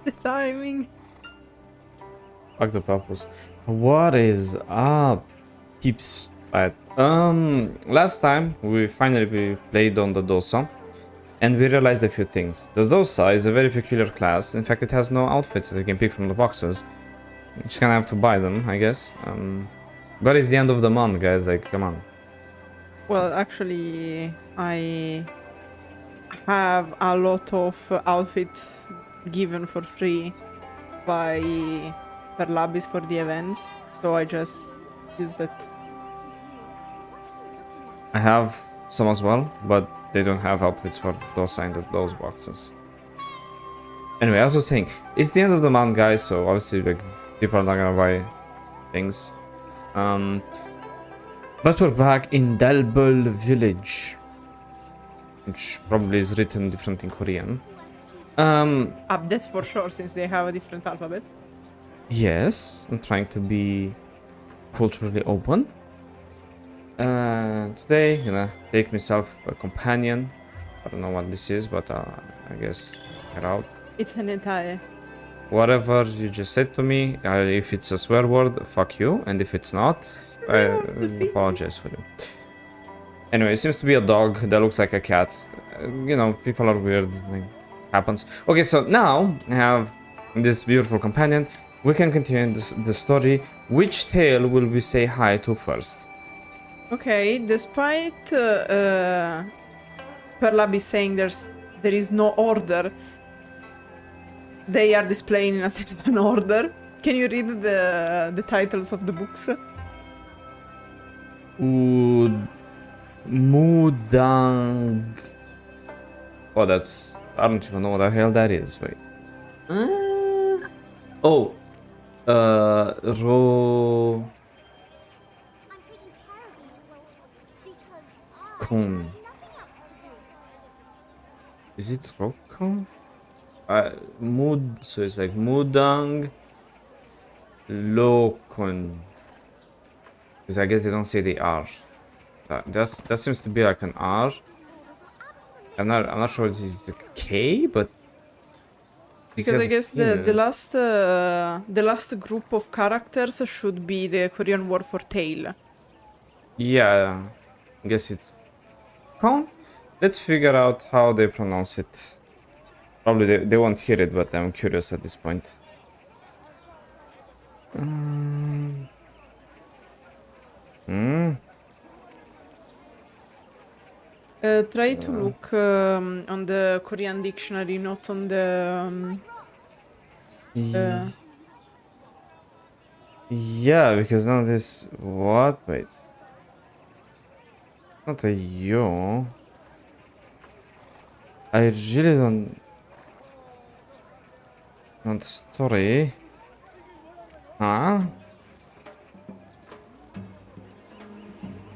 The timing. Fuck the purpose. What is up, tips? Right. Last time we finally played on the Dosa, and we realized a few things. The Dosa is a very peculiar class. In fact, it has no outfits that you can pick from the boxes. You just gonna have to buy them, I guess. But it's the end of the month, guys. Like, come on. Well, actually, I have a lot of outfits given for free by Perlabis for the events, so I just used it. I have some as well, but they don't have outfits for Dosa in those boxes. Anyway, as I was saying, it's the end of the month, guys, so obviously like people are not gonna buy things. But we're back in Dalbul village, which probably is written different in Korean. That's for sure, since they have a different alphabet. Yes, I'm trying to be culturally open. Today, gonna take myself a companion. I don't know what this is, but I guess get out. It's an entire. Whatever you just said to me, if it's a swear word, fuck you, and if it's not, I apologize for you. Anyway, it seems to be a dog that looks like a cat. You know, people are weird, like, happens. Okay, so now I have this beautiful companion. We can continue the story. Which tale will we say hi to first? Okay, despite Perlabis saying there is no order, they are displaying in a certain order. Can you read the titles of the books? Mudang. Oh, that's... I don't even know what the hell that is. Wait. Oh. Rokon. Is it Rokon? So it's like Mudang Lokon. Because I guess they don't say the R. That seems to be like an R. I'm not sure this is a K, but because I guess the last group of characters should be the Korean word for tail. Yeah, I guess it's Kon. Let's figure out how they pronounce it. Probably they won't hear it, but I'm curious at this point. Try to look on the Korean dictionary, not on the... Yeah, because now this... What? Wait. Not a yo. I really don't... Not story. Huh?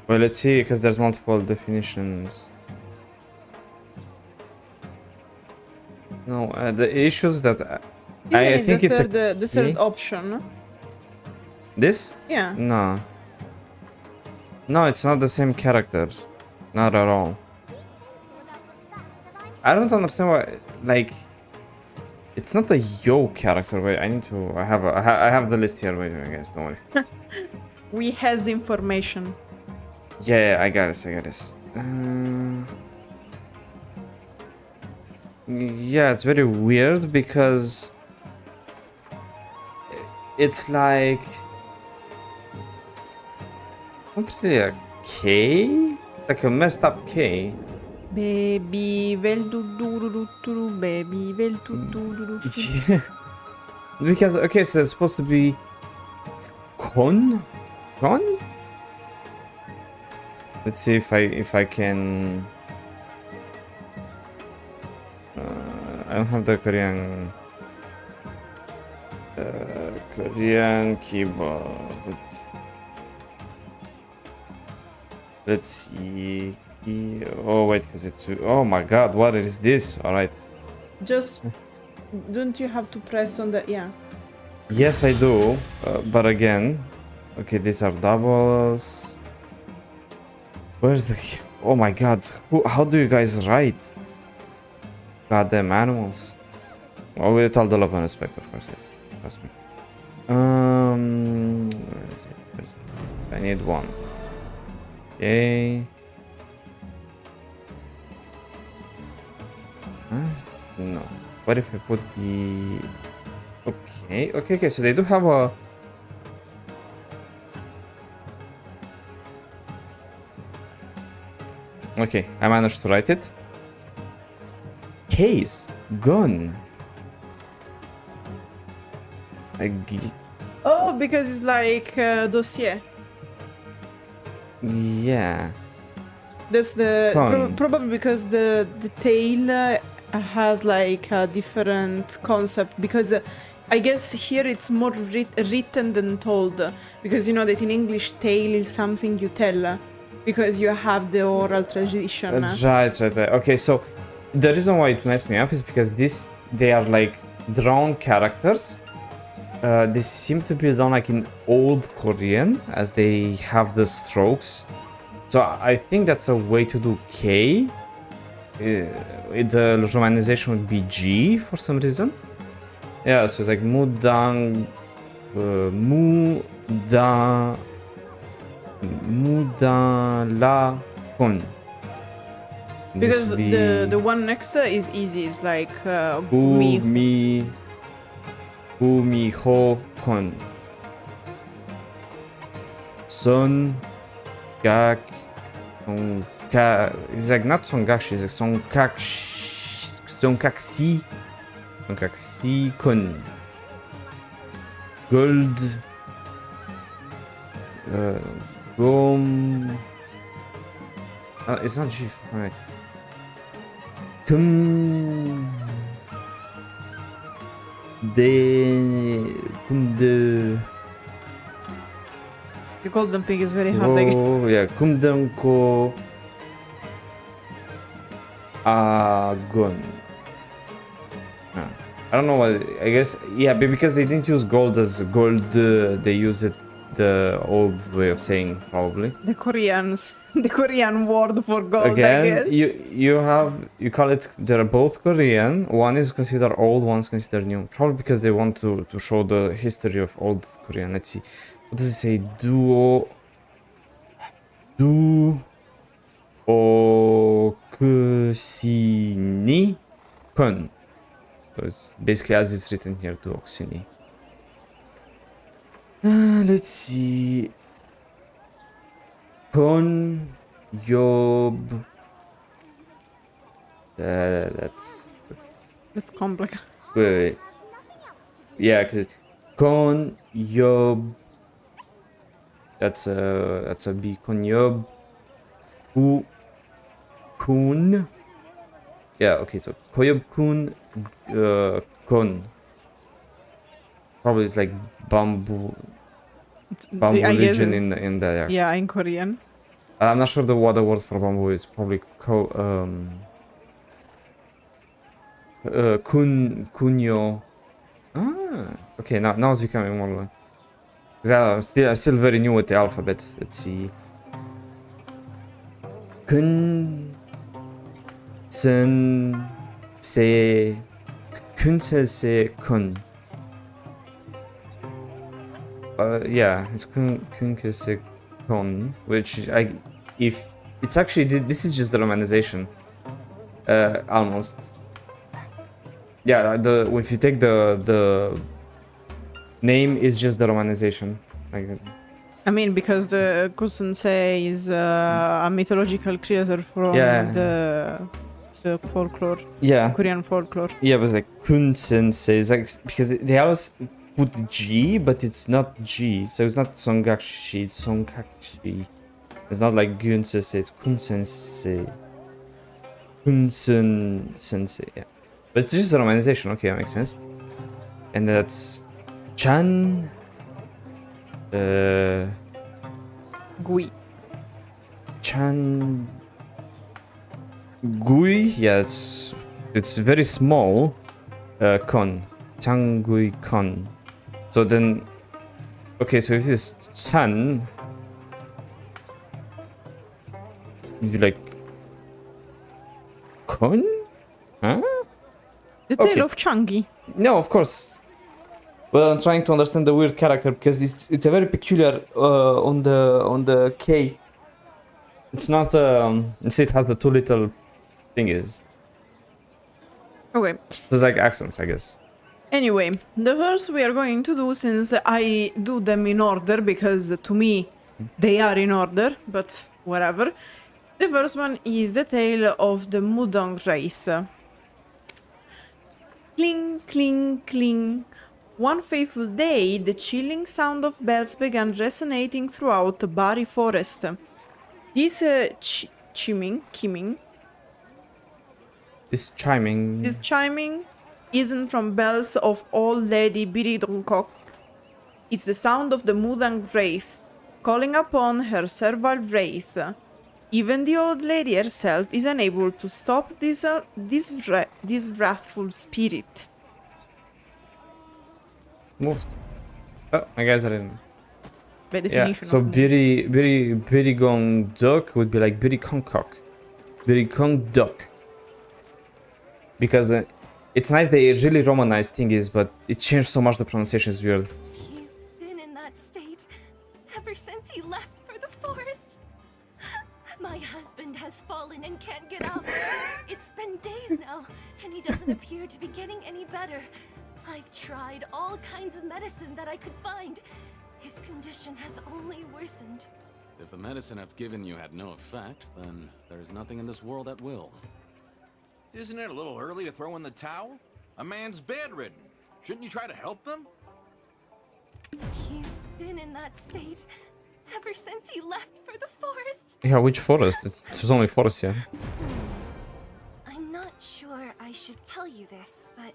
Well, let's see, because there's multiple definitions. No, the issues that I think it's the third option. This? Yeah. No. No, it's not the same character. Not at all. I don't understand why. Like, it's not a yo character. Wait, I need to. I have the list here. Wait, guys, don't worry. We has information. Yeah, I got this. Yeah, it's very weird because it's like not really a K, it's like a messed up K. Baby vel du baby vel du. Because okay, so it's supposed to be Kon. Let's see if I can. I don't have the Korean keyboard. Let's see. Oh wait, because it's... Oh my god, what is this? All right. Just don't you have to press on the... Yeah. Yes, I do. But again, okay, these are doubles. Where's the... Oh my god, how do you guys write? Goddamn animals. Well, with all the love and respect, of course, yes. Trust me. Where is it? Where is it? I need one. Okay. Huh? No. What if I put the... Okay, so they do have a... Okay, I managed to write it. Case. Gun. Oh, because it's like dossier. Yeah. That's the Con. probably because the tail has like a different concept because I guess here it's more written than told because you know that in English tale is something you tell because you have the oral tradition. That's right. Okay, so the reason why it messed me up is because they are like drawn characters. They seem to be done like in old Korean as they have the strokes. So I think that's a way to do K. The romanization would be G for some reason. Yeah, so it's like Mudang La Kun. Because the one next is easy. It's like mi. Mi Ho Kon. Son Gak Song Ka. It's like not Song Gakshi, it's like Song Kaksi Kun. Gold Gom. It's not G, alright. Kum de The golden pig is very hard. oh yeah, kumdanko agon. I don't know what. I guess yeah, but because they didn't use gold as gold, they use it the old way of saying probably. The Korean word for gold. Again, I guess. you call it. They're both Korean. One is considered old, one's considered new. Probably because they want to show the history of old Korean. Let's see. What does it say? Du okusini kun. So it's basically as it's written here, du okusini. Let's see. Kon Yob. That's complicated. wait. Yeah, cause Kon Yob. That's a B. Kon Yob. Kun. Yeah. Okay. So Koyob Kun. Kon. Probably it's like bamboo I guess region in the yeah, in Korean. I'm not sure what the word for bamboo is. Probably kunyo. Okay. Now it's becoming more like. I'm still very new with the alphabet. Let's see. Kun sen se kun. Yeah, it's kun, which if it's actually this is just the romanization, almost. Yeah, if you take the name is just the romanization, like. I mean, because the Kusunsei is a mythological creature from the folklore. Yeah. Korean folklore. Yeah, but it's like kun sensei. It's like because they always put G, but it's not G, so it's not Songakshi, it's Songakshi. It's not like Gun Sensei, it's Kun Sensei. Kunsen Sensei, yeah. But it's just a romanization, okay, that makes sense. And that's Chan. Gui. Chan. Gui, yeah, it's very small. Kon. Changgui Kon. So then, okay, so if this is Chan, you like Kon? Huh? The tale of Changi. No, of course. But I'm trying to understand the weird character because it's a very peculiar on the K. It's not you see it has the two little thingies. Okay. It's like accents, I guess. Anyway, the first we are going to do, since I do them in order, because to me they are in order, but whatever. The first one is the tale of the Mudang Wraith. Cling, cling, cling. One fateful day, the chilling sound of bells began resonating throughout the Bari Forest. This chiming isn't from bells of Old Lady Birigongdeok. It's the sound of the Mudang Wraith, calling upon her Servile Wraith. Even the old lady herself is unable to stop this wrathful spirit. Moved. Oh, I guess I didn't. By Yeah, definition. so of Birigongdeok would be like Birigongdeok. Because it's nice they really romanized thingies, but it changed so much, the pronunciation is weird. He's been in that state ever since he left for the forest. My husband has fallen and can't get up. It's been days now, and he doesn't appear to be getting any better. I've tried all kinds of medicine that I could find. His condition has only worsened. If the medicine I've given you had no effect, then there's nothing in this world that will. Isn't it a little early to throw in the towel? A man's bedridden. Shouldn't you try to help them? He's been in that state ever since he left for the forest. Yeah, which forest? It's only forest here. I'm not sure I should tell you this, but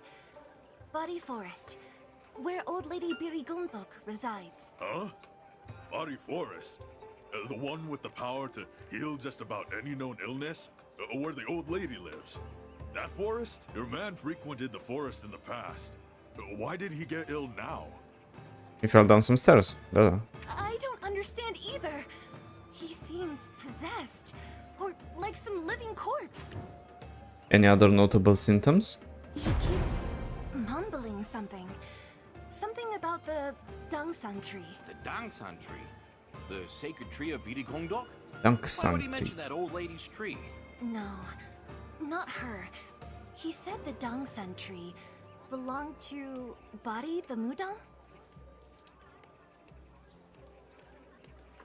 Bari Forest, where Old Lady Birigongdeok resides. Huh? Bari Forest? The one with the power to heal just about any known illness? Where the old lady lives? That forest? Your man frequented the forest in the past. Why did he get ill now? He fell down some stairs. I don't understand either. He seems possessed, or like some living corpse. Any other notable symptoms? He keeps mumbling something. Something about the Dangsan tree. The Dangsan tree? The sacred tree of Birigongdeok? Why Dangsan would he tree. mention that old lady's tree? No, not her. He said the Dangsan tree belonged to Bari the Mudang?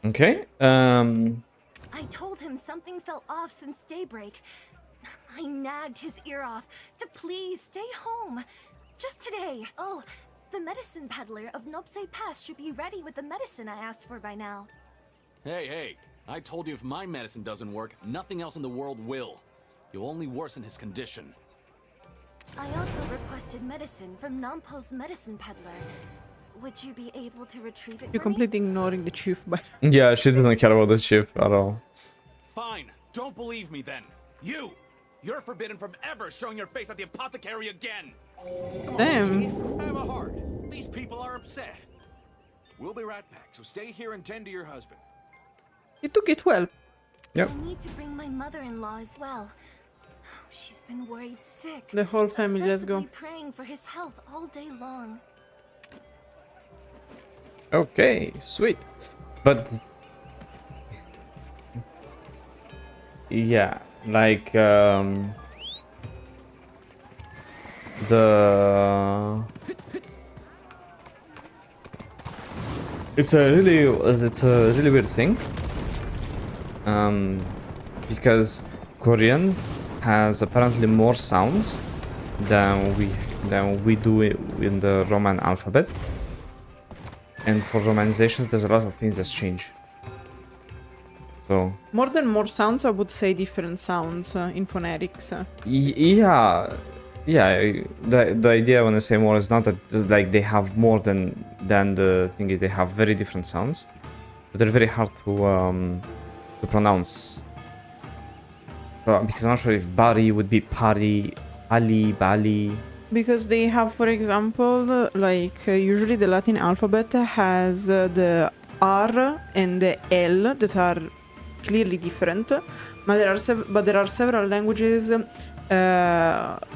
Okay. I told him something felt off since daybreak. I nagged his ear off to please stay home. Just today. Oh, the medicine peddler of Nopse Pass should be ready with the medicine I asked for by now. Hey, I told you if my medicine doesn't work, nothing else in the world will. You'll only worsen his condition. I also requested medicine from Nampo's medicine peddler. Would you be able to retrieve it You're for me? completely ignoring the chief, but Yeah, she doesn't care about the chief at all. Fine, don't believe me then. You're forbidden from ever showing your face at the apothecary again. damn. Have a heart. These people are upset. We'll be right back, so stay here and tend to your husband. You took it well. Yep. I need to bring my mother-in-law as well. She's been worried sick. The whole family, let's go. Obsessively praying for his health all day long. Okay, sweet. But yeah, like it's a really weird thing. Because Korean has apparently more sounds than we do in the Roman alphabet. And for romanizations, there's a lot of things that change. So More than more sounds, I would say different sounds in phonetics. yeah. The idea when I say more is not that like they have more than the thing is they have very different sounds, but they're very hard to pronounce. Because I'm not sure if Bari would be Pari, Ali, Bali. Because they have, for example, usually the Latin alphabet has the R and the L that are clearly different, but there are several languages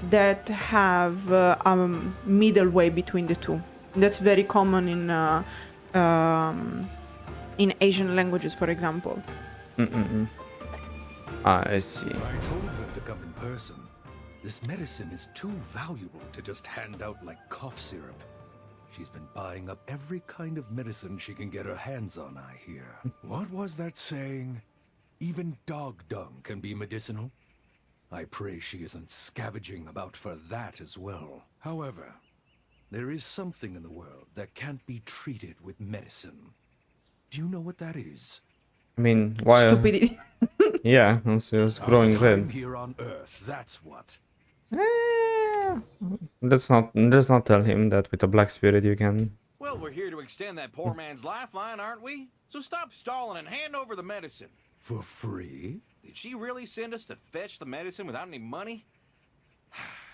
that have a middle way between the two. That's very common in Asian languages, for example. I see. I told her to come in person. This medicine is too valuable to just hand out like cough syrup. She's been buying up every kind of medicine she can get her hands on, I hear. What was that saying? Even dog dung can be medicinal? I pray she isn't scavenging about for that as well. However, there is something in the world that can't be treated with medicine. Do you know what that is? I mean, why? Stupidity. Yeah, it's growing Our time red. here on Earth, that's what. Let's not tell him that with a black spirit you can. Well, we're here to extend that poor man's lifeline, aren't we? So stop stalling and hand over the medicine. For free? Did she really send us to fetch the medicine without any money?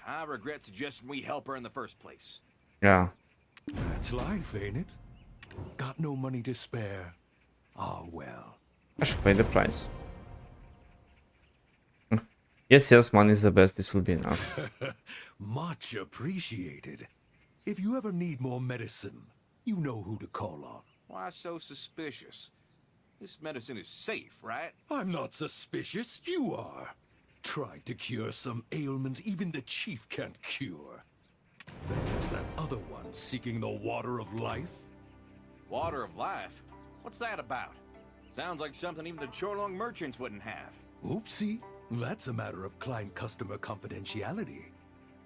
I regret suggesting we help her in the first place. Yeah. That's life, ain't it? Got no money to spare. Ah, well. I should pay the price. Yes, money is the best. This will be enough. Much appreciated. If you ever need more medicine, you know who to call on. Why so suspicious? This medicine is safe, right? I'm not suspicious, you are. Tried to cure some ailment even the chief can't cure. Then there's that other one seeking the water of life. Water of life? What's that about? Sounds like something even the Chorlong merchants wouldn't have. Oopsie, that's a matter of client-customer confidentiality.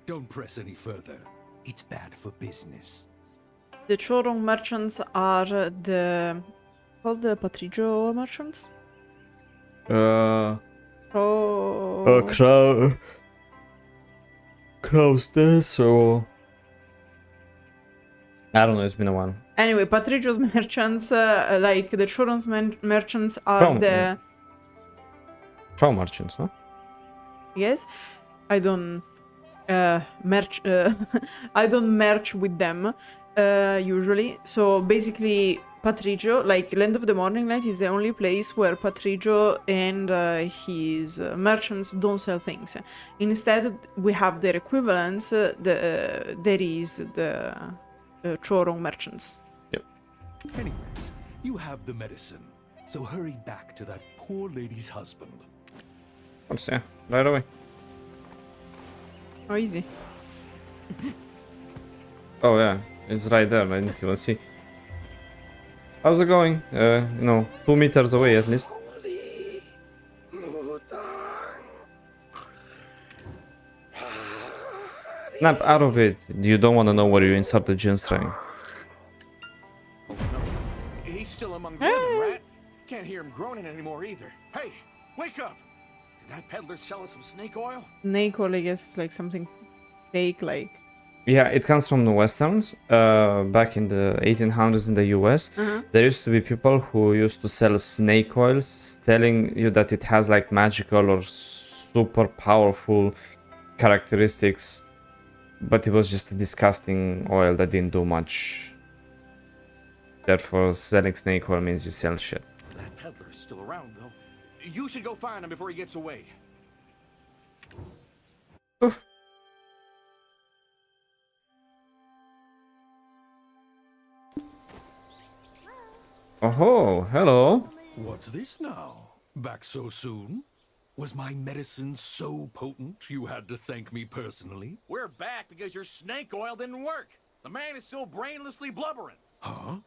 Don't press any further. It's bad for business. The Chorong merchants are called the Patriggio merchants? Crow. Oh. Crow's there, so I don't know. It's been a while. Anyway, Patriggio's merchants, like the Chorong's merchants, are Crow. the... Crow merchants, huh? Yes, I don't merch. I don't merch with them usually. So basically, Patriggio, like Land of the Morning Light, is the only place where Patriggio and his merchants don't sell things. Instead, we have their equivalents. There is the Chorong merchants. Yep. Anyways, you have the medicine, so hurry back to that poor lady's husband. What's yeah? Right away. Oh, easy. Oh yeah, it's right there. I need to see. How's it going? 2 meters away at least. Snap out of it. You don't want to know where you insert the gin string. Oh no, he's still among the living, right? Can't hear him groaning anymore either. Hey, wake up! Did that peddler sell us some snake oil? Snake oil, I guess, is like something fake, like... Yeah, it comes from the westerns. Back in the 1800s in the US, there used to be people who used to sell snake oils, telling you that it has like magical or super powerful characteristics, but it was just a disgusting oil that didn't do much. Therefore, selling snake oil means you sell shit. That peddler's still around, though. You should go find him before he gets away. Oof. Oh, hello. What's this now? Back so soon? Was my medicine so potent you had to thank me personally? We're back because your snake oil didn't work. The man is still brainlessly blubbering. Huh?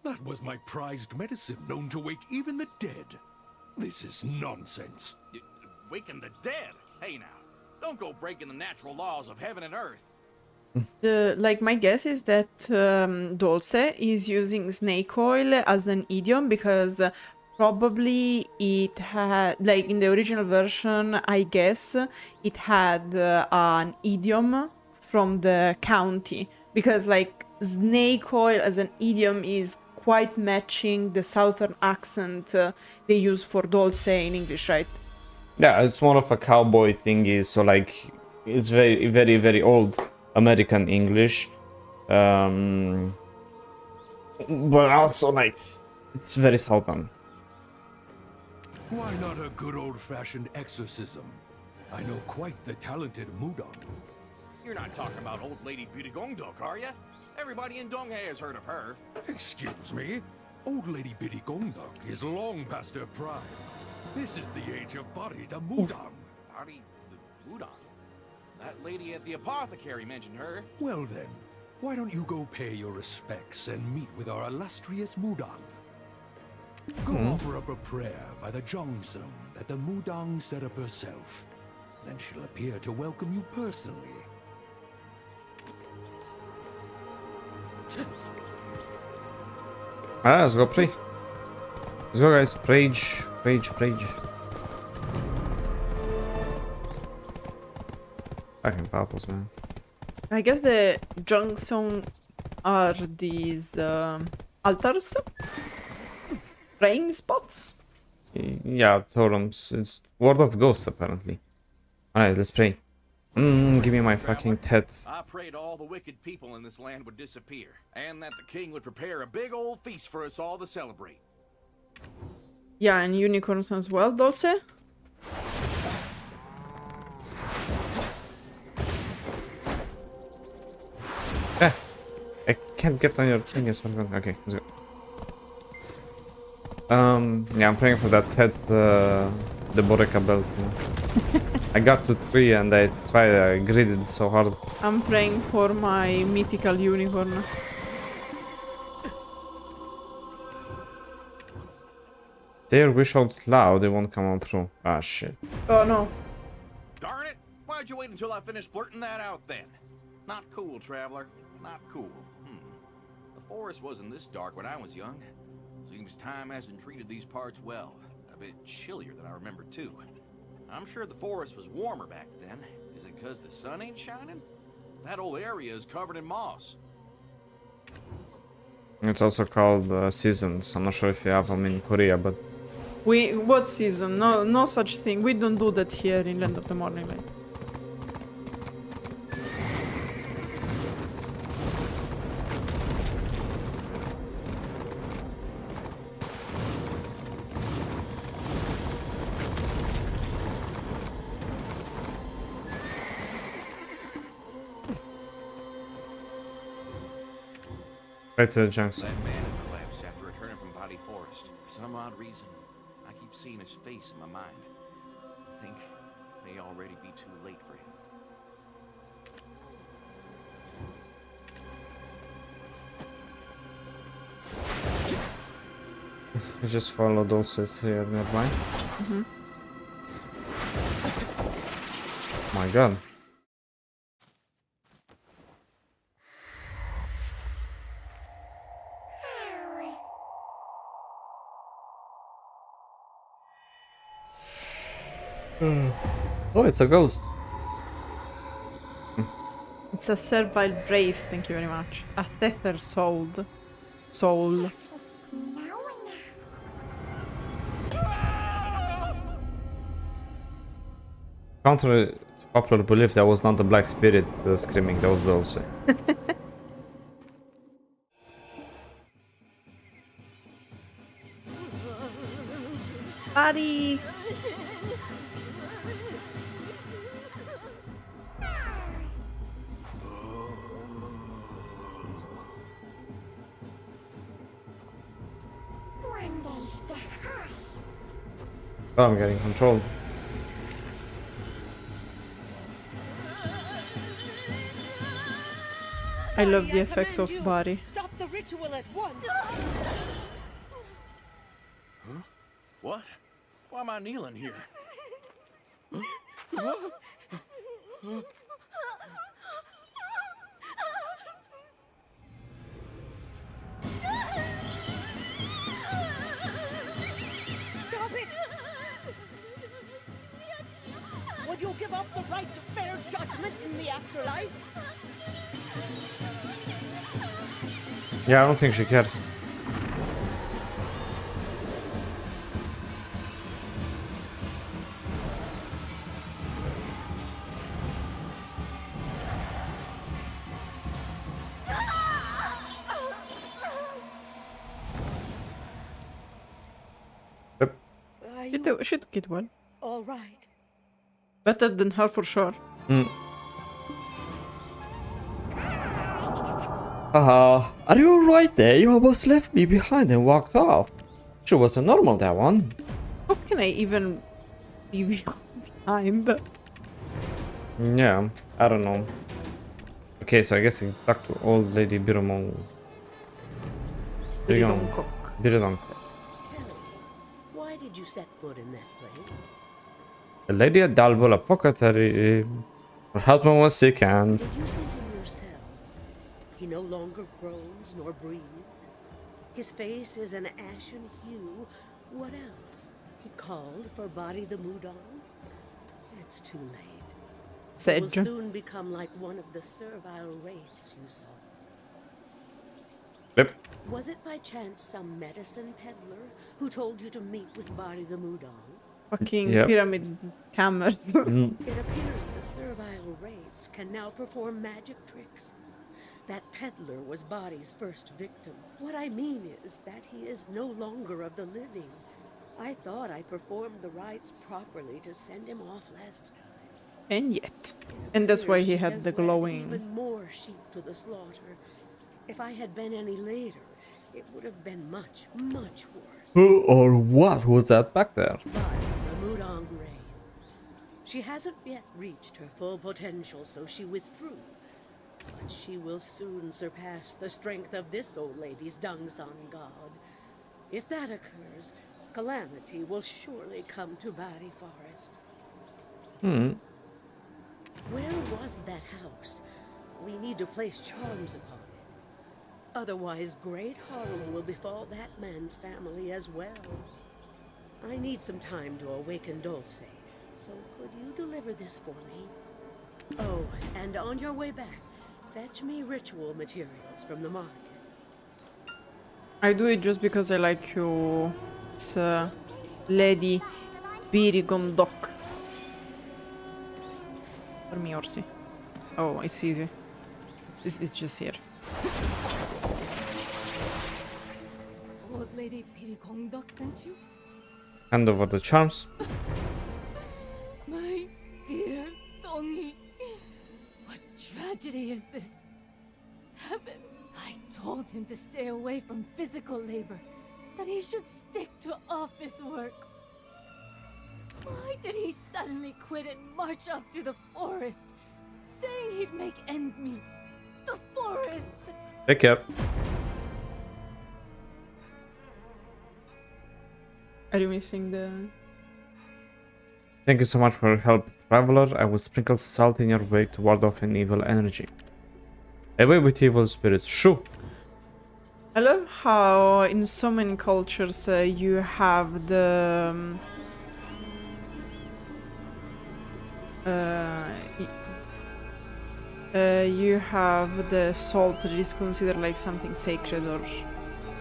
That was my prized medicine, known to wake even the dead. This is nonsense. Waking the dead? Hey now, don't go breaking the natural laws of heaven and earth. My guess is that Dolce is using snake oil as an idiom because probably it had, like in the original version, I guess it had an idiom from the county because like snake oil as an idiom is quite matching the southern accent they use for Dolce in English, right? Yeah, it's more of a cowboy thingy, so like it's very, very, very old American English, but also like it's very southern. Why not a good old-fashioned exorcism? I know quite the talented Mudang. You're not talking about Old Lady Birigongdeok, are you? Everybody in Donghae has heard of her. Excuse me? Old Lady Birigongdeok is long past her prime. This is the age of Bari the Mudang. Bari the Mudang. That lady at the apothecary mentioned her. Well then, why don't you go pay your respects and meet with our illustrious Mudang? Go offer up a prayer by the Zhongzong that the Mudang set up herself. Then she'll appear to welcome you personally. Let's go pray. Let's go, guys. Prage. Fucking papples, man. I guess the Jongsong are these altars? Praying spots? Yeah, totems. It's Word of Ghosts, apparently. Alright, let's pray. Give me my fucking Tet. I prayed all the wicked people in this land would disappear, and that the king would prepare a big old feast for us all to celebrate. Yeah, and unicorns as well, Dulce? I can't get on your thing as well. Okay, let's go. Yeah, I'm praying for that Tet, the Boreka belt. I got to 3 and I gridded so hard. I'm praying for my mythical unicorn. Say your wish out loud, it won't come on through. Ah, shit. Oh no. Darn it! Why'd you wait until I finished blurting that out then? Not cool, traveler. Not cool. The forest wasn't this dark when I was young. Seems time hasn't treated these parts well. A bit chillier than I remember too. I'm sure the forest was warmer back then. Is it because the sun ain't shining? That whole area is covered in moss. It's also called seasons. I'm not sure if you have them in Korea, but... What season? No such thing. We don't do that here in Land of the Morning Light. Right to the junks. That man in the labs after returning from Bari Forest. For some odd reason, I keep seeing his face in my mind. I think it may already be too late for him. I just follow Dulce's here nearby. My god. Oh, it's a ghost. It's a Servile Wraith, thank you very much. A Tether soul. Contrary to popular belief, that was not the Black Spirit screaming, that was Dulce. Buddy! Oh, I'm getting controlled. I love the effects of Bari. Stop the ritual at once. Huh? What? Why am I kneeling here? Stop it! Would you give up the right to fair judgment in the afterlife? Yeah, I don't think she cares. Yep. She took it well. All right. Better than her for sure. Are you alright there? You almost left me behind and walked off. Sure wasn't normal, that one. How can I even be behind? Yeah, I don't know. Okay, so I guess he talked to Old Lady Birigongdeok. Birigongdeok. Birigongdeok. Tell me, why did you set foot in that place? The lady at Dalbol apothecary. Her husband was sick and... Did you send him yourselves? He no longer grows nor breathes. His face is an ashen hue. What else? He called for Bari the Mudang? It's too late. He will Sedge. soon become like one of the Servile Wraiths you saw. Yep. Was it by chance some medicine peddler who told you to meet with Bari the Mudang? Fucking Yep. pyramid camera. It appears the Servile Wraiths can now perform magic tricks. That peddler was Bari's first victim. What I mean is that he is no longer of the living. I thought I performed the rites properly to send him off last time. And yet. And that's why he She had has the led glowing. even more sheep to the slaughter. If I had been any later, it would have been much, much worse. Who or what was that back there? But the Mudang Wraith. She hasn't yet reached her full potential, so she withdrew. But she will soon surpass the strength of this old lady's Dosa god. If that occurs, calamity will surely come to Bari Forest. Where was that house? We need to place charms upon it. Otherwise, great harm will befall that man's family as well. I need some time to awaken Dosa, so could you deliver this for me? Oh, and on your way back, fetch me ritual materials from the market. I do it just because I like you. It's Lady Birigongdeok. For me, Orsi. Oh, it's easy. It's just here. Old Lady Birigongdeok sent you? Hand over the charms. My dear Dongi, what tragedy is this? Heavens, I told him to stay away from physical labor, that he should stick to office work. Why did he suddenly quit and march off to the forest, saying he'd make ends meet? The forest! Pick up. Are you missing the... Thank you so much for your help, traveler. I will sprinkle salt in your way to ward off an evil energy. Away with evil spirits. Shoo! I love how in so many cultures you have the... you have the salt that is considered like something sacred or...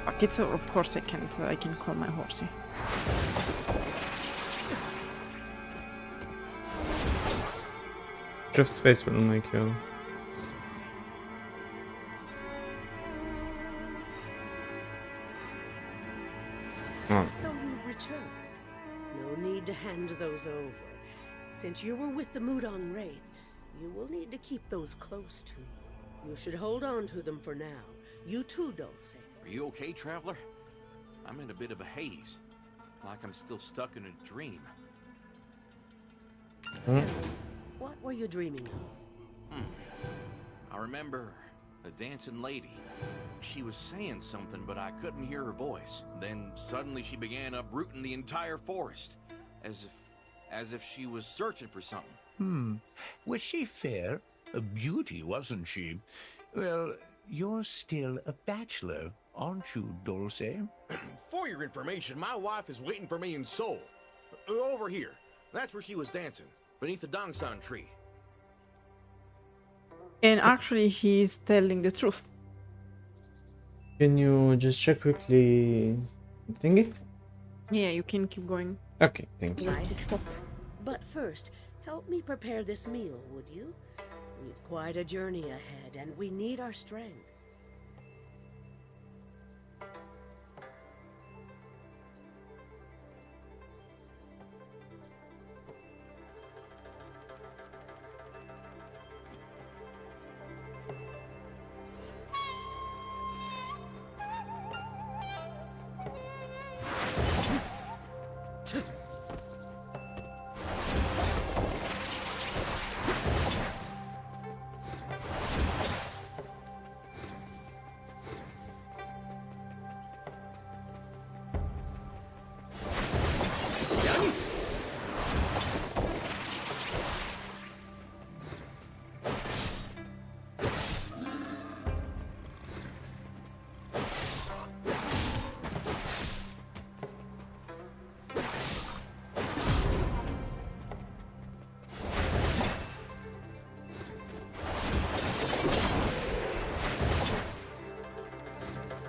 Fuck it, of course I can't. I can call my horsey. Drift space will make you... Oh. So you return. No need to hand those over. Since you were with the Mudang Wraith, you will need to keep those close to you. You should hold on to them for now. You too, Dosa. Are you okay, traveler? I'm in a bit of a haze. Like I'm still stuck in a dream. What were you dreaming of? I remember a dancing lady. She was saying something, but I couldn't hear her voice. Then suddenly she began uprooting the entire forest, as if she was searching for something. Was she fair? A beauty, wasn't she? Well, you're still a bachelor, aren't you, Dosa? For your information, my wife is waiting for me in Seoul. Over here. That's where she was dancing, beneath the Dongsan tree. And actually he's telling the truth. Can you just check quickly... thingy? Yeah, you can keep going. Okay, thank you. Nice. But first, help me prepare this meal, would you? We've quite a journey ahead, and we need our strength.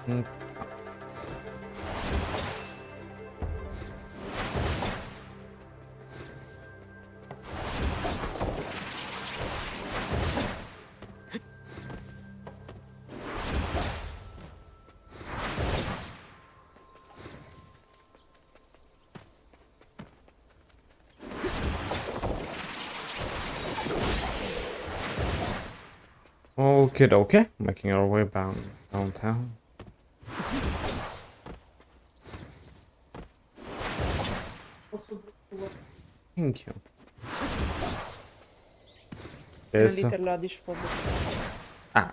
Mm. Okay, making our way downtown. Thank you. A Yes. little radish for the... Ah.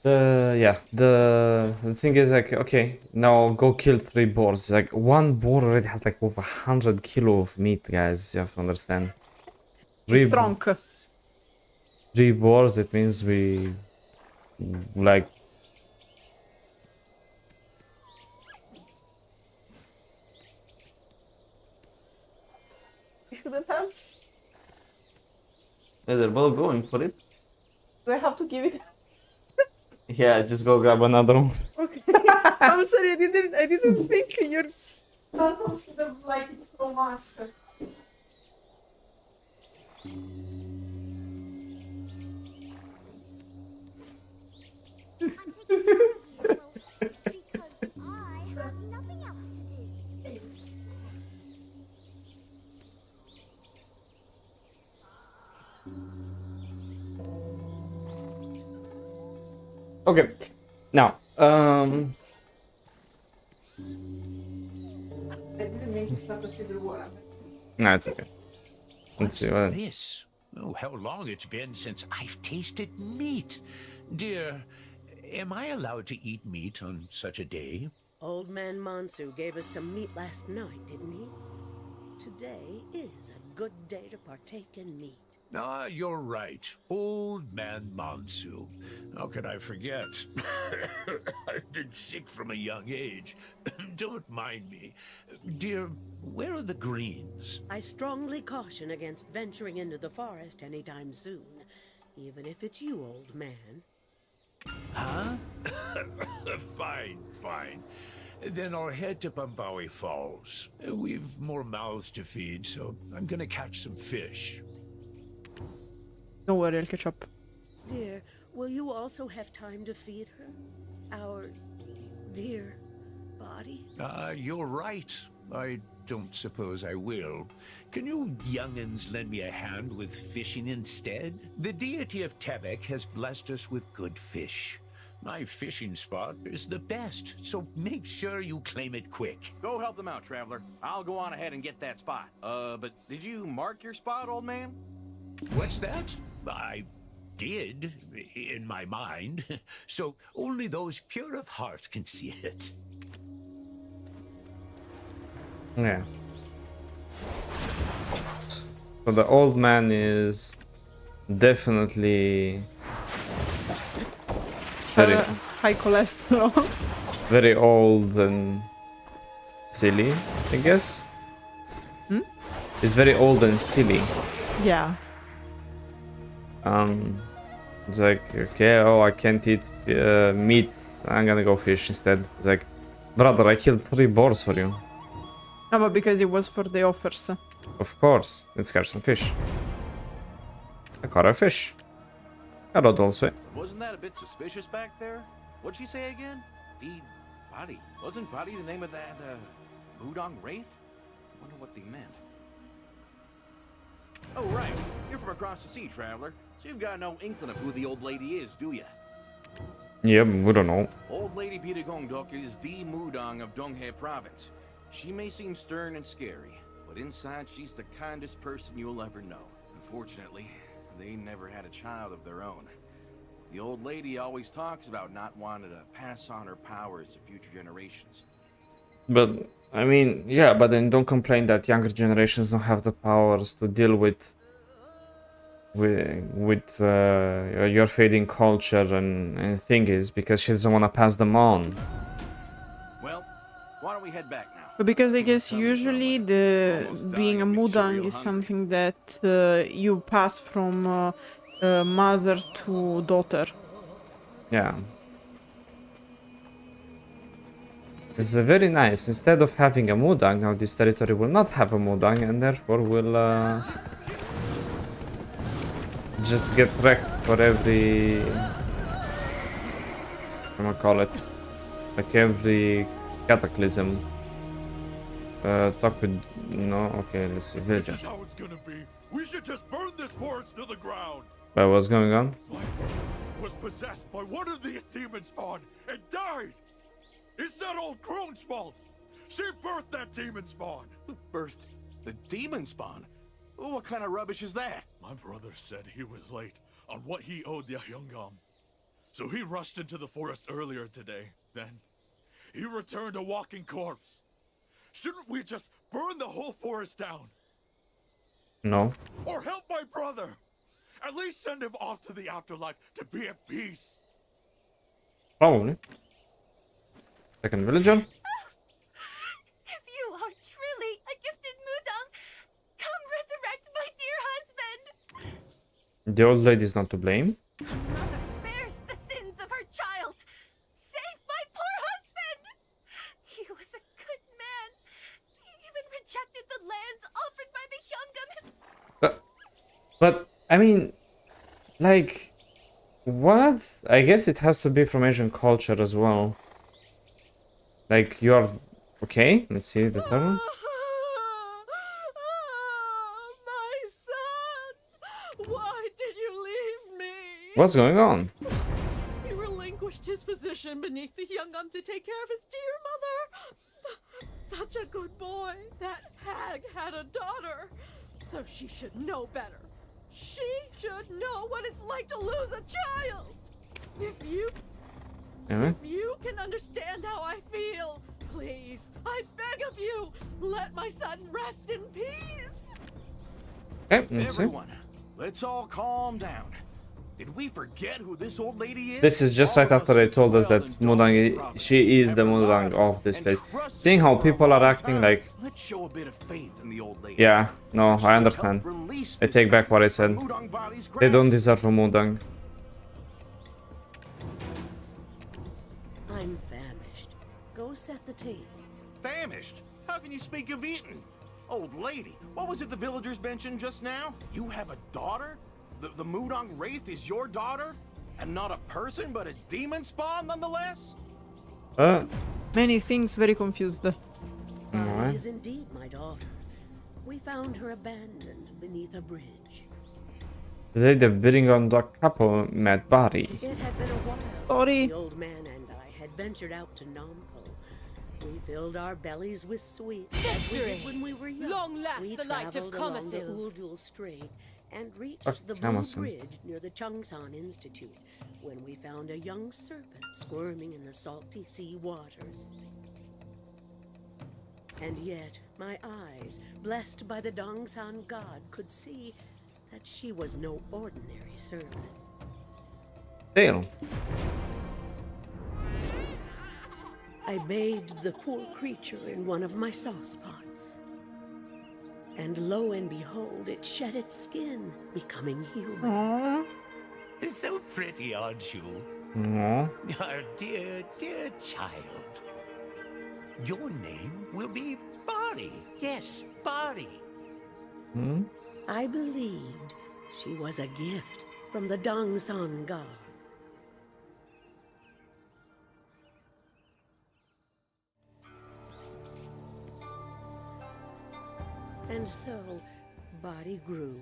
The thing is like, okay, now go kill 3 boars. Like one boar already has like over 100 kilo of meat, guys. You have to understand. It's strong. 3 boars, it means we like. You shouldn't have. Well, going for it. Do I have to give it? Yeah, just go grab another one. Okay. I'm sorry, I didn't think your daughters would have liked it so much. I'm taking care of you, Wolf, because I have nothing else to do. Okay, now, I didn't mean to start a civil war. no, it's okay. Let's What's see what. this? Oh, how long it's been since I've tasted meat. Dear, am I allowed to eat meat on such a day? Old Man Monsu gave us some meat last night, didn't he? Today is a good day to partake in meat. Ah, you're right. Old Man Monsu. How could I forget? I've been sick from a young age. Don't mind me. Dear, where are the greens? I strongly caution against venturing into the forest anytime soon, even if it's you, old man. Huh? Fine. Then I'll head to Bari Falls. We've more mouths to feed, so I'm gonna catch some fish. Don't worry, I'll catch up. Dear, will you also have time to feed her? Our dear body? You're right. I don't suppose I will. Can you young'uns lend me a hand with fishing instead? The deity of Tebek has blessed us with good fish. My fishing spot is the best, so make sure you claim it quick. Go help them out, traveler. I'll go on ahead and get that spot. But did you mark your spot, old man? What's that? I did, in my mind. So only those pure of heart can see it. Yeah. So the old man is definitely very, High cholesterol. very old and silly, I guess. Hmm? He's very old and silly. Yeah. It's like, okay, oh, I can't eat meat. I'm gonna go fish instead. It's like, brother, I killed 3 boars for you. No, but because it was for the offers. Of course, let's catch some fish. I caught a fish. Hello, Dulce. Wasn't that a bit suspicious back there? What'd she say again? Feed Bari. Wasn't Bari the name of that, Mudang Wraith? Wonder what they meant. Oh, right. You're from across the sea, traveler. So you've got no inkling of who the old lady is, do ya? Yeah, we don't know. Old Lady Birigongdeok is the Mudang of Donghae province. She may seem stern and scary, but inside she's the kindest person you'll ever know. Unfortunately, they never had a child of their own. The old lady always talks about not wanting to pass on her powers to future generations. But, I mean, yeah, but then don't complain that younger generations don't have the powers to deal with your fading culture and thingies, because she doesn't want to pass them on. Well, why don't we head back now? But because I guess usually being a Mudang is something that you pass from mother to daughter. Yeah, It's very nice. Instead of having a Mudang, now this territory will not have a Mudang and therefore will just get wrecked for every... I'ma call it? Like every cataclysm. Talk with... No, okay, let's see. This Villager. is how it's gonna be. We should just burn this forest to the ground. What's going on? My brother was possessed by one of these demon spawn and died. It's that old crone's fault. She birthed that demon spawn. Birthed the demon spawn? What kind of rubbish is that? My brother said he was late on what he owed the Hyungam. So he rushed into the forest earlier today. Then, he returned a walking corpse. Shouldn't we just burn the whole forest down? No. Or help my brother? At least send him off to the afterlife to be at peace. Probably. Second villager. If you are truly a gifted Mudang, come resurrect my dear husband! The old lady is not to blame. Mother bears the sins of her child! Save my poor husband! He was a good man. He even rejected the lands offered by the Hyungam. But I mean, like, what? I guess it has to be from Asian culture as well. Like, you're okay. Let's see the turn. My son! Why did you leave me? What's going on? He relinquished his position beneath the Hyungam to take care of his dear mother. Such a good boy. That hag had a daughter. So she should know better. She should know what it's like to lose a child. If you can understand how I feel, please, I beg of you, let my son rest in peace. Okay, let's see. Everyone, let's all calm down. Did we forget who this old lady is? This is just right after they told us that Mudang, she is the Mudang of this place. Seeing how people are acting like... Let's show a bit of faith in the old lady. Yeah, no, I understand. I take back what I said. They don't deserve a Mudang. I'm famished. Go set the table. Famished? How can you speak of eating? Old lady, what was it the villagers mentioned just now? You have a daughter? The Mudang Wraith is your daughter? And not a person, but a demon spawn nonetheless? Many things, very confused. Bari is indeed my daughter. We found her abandoned beneath a bridge. Today the Birigongdeok couple met Bari. It had been a while Sorry. since the old man and I had ventured out to Nampo. We filled our bellies with sweets as we did when we were young. Long last We the light of traveled along the Kamasil. Uldul Strait and reached Fuck the Blue Kamasil. Bridge near the Chungsan Institute when we found a young serpent squirming in the salty sea waters. And yet, my eyes, blessed by the Dongsan god, could see that she was no ordinary serpent. Tail. I bathed the poor creature in one of my sauce pots. And lo and behold, it shed its skin, becoming human. So pretty, aren't you? Aww. Our dear, dear child. Your name will be Bari. Yes, Bari. Hmm? I believed she was a gift from the Dongsan god. And so, Bari grew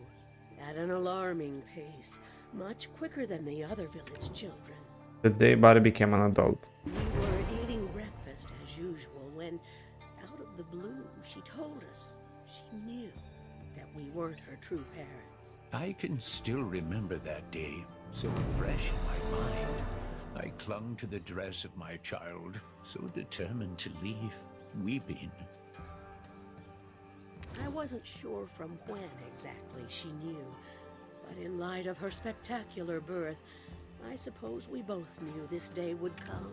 at an alarming pace, much quicker than the other village children. The day Bari became an adult. We were eating breakfast as usual when, out of the blue, she told us she knew that we weren't her true parents. I can still remember that day, so fresh in my mind. I clung to the dress of my child, so determined to leave, weeping. I wasn't sure from when exactly she knew, but in light of her spectacular birth, I suppose we both knew this day would come.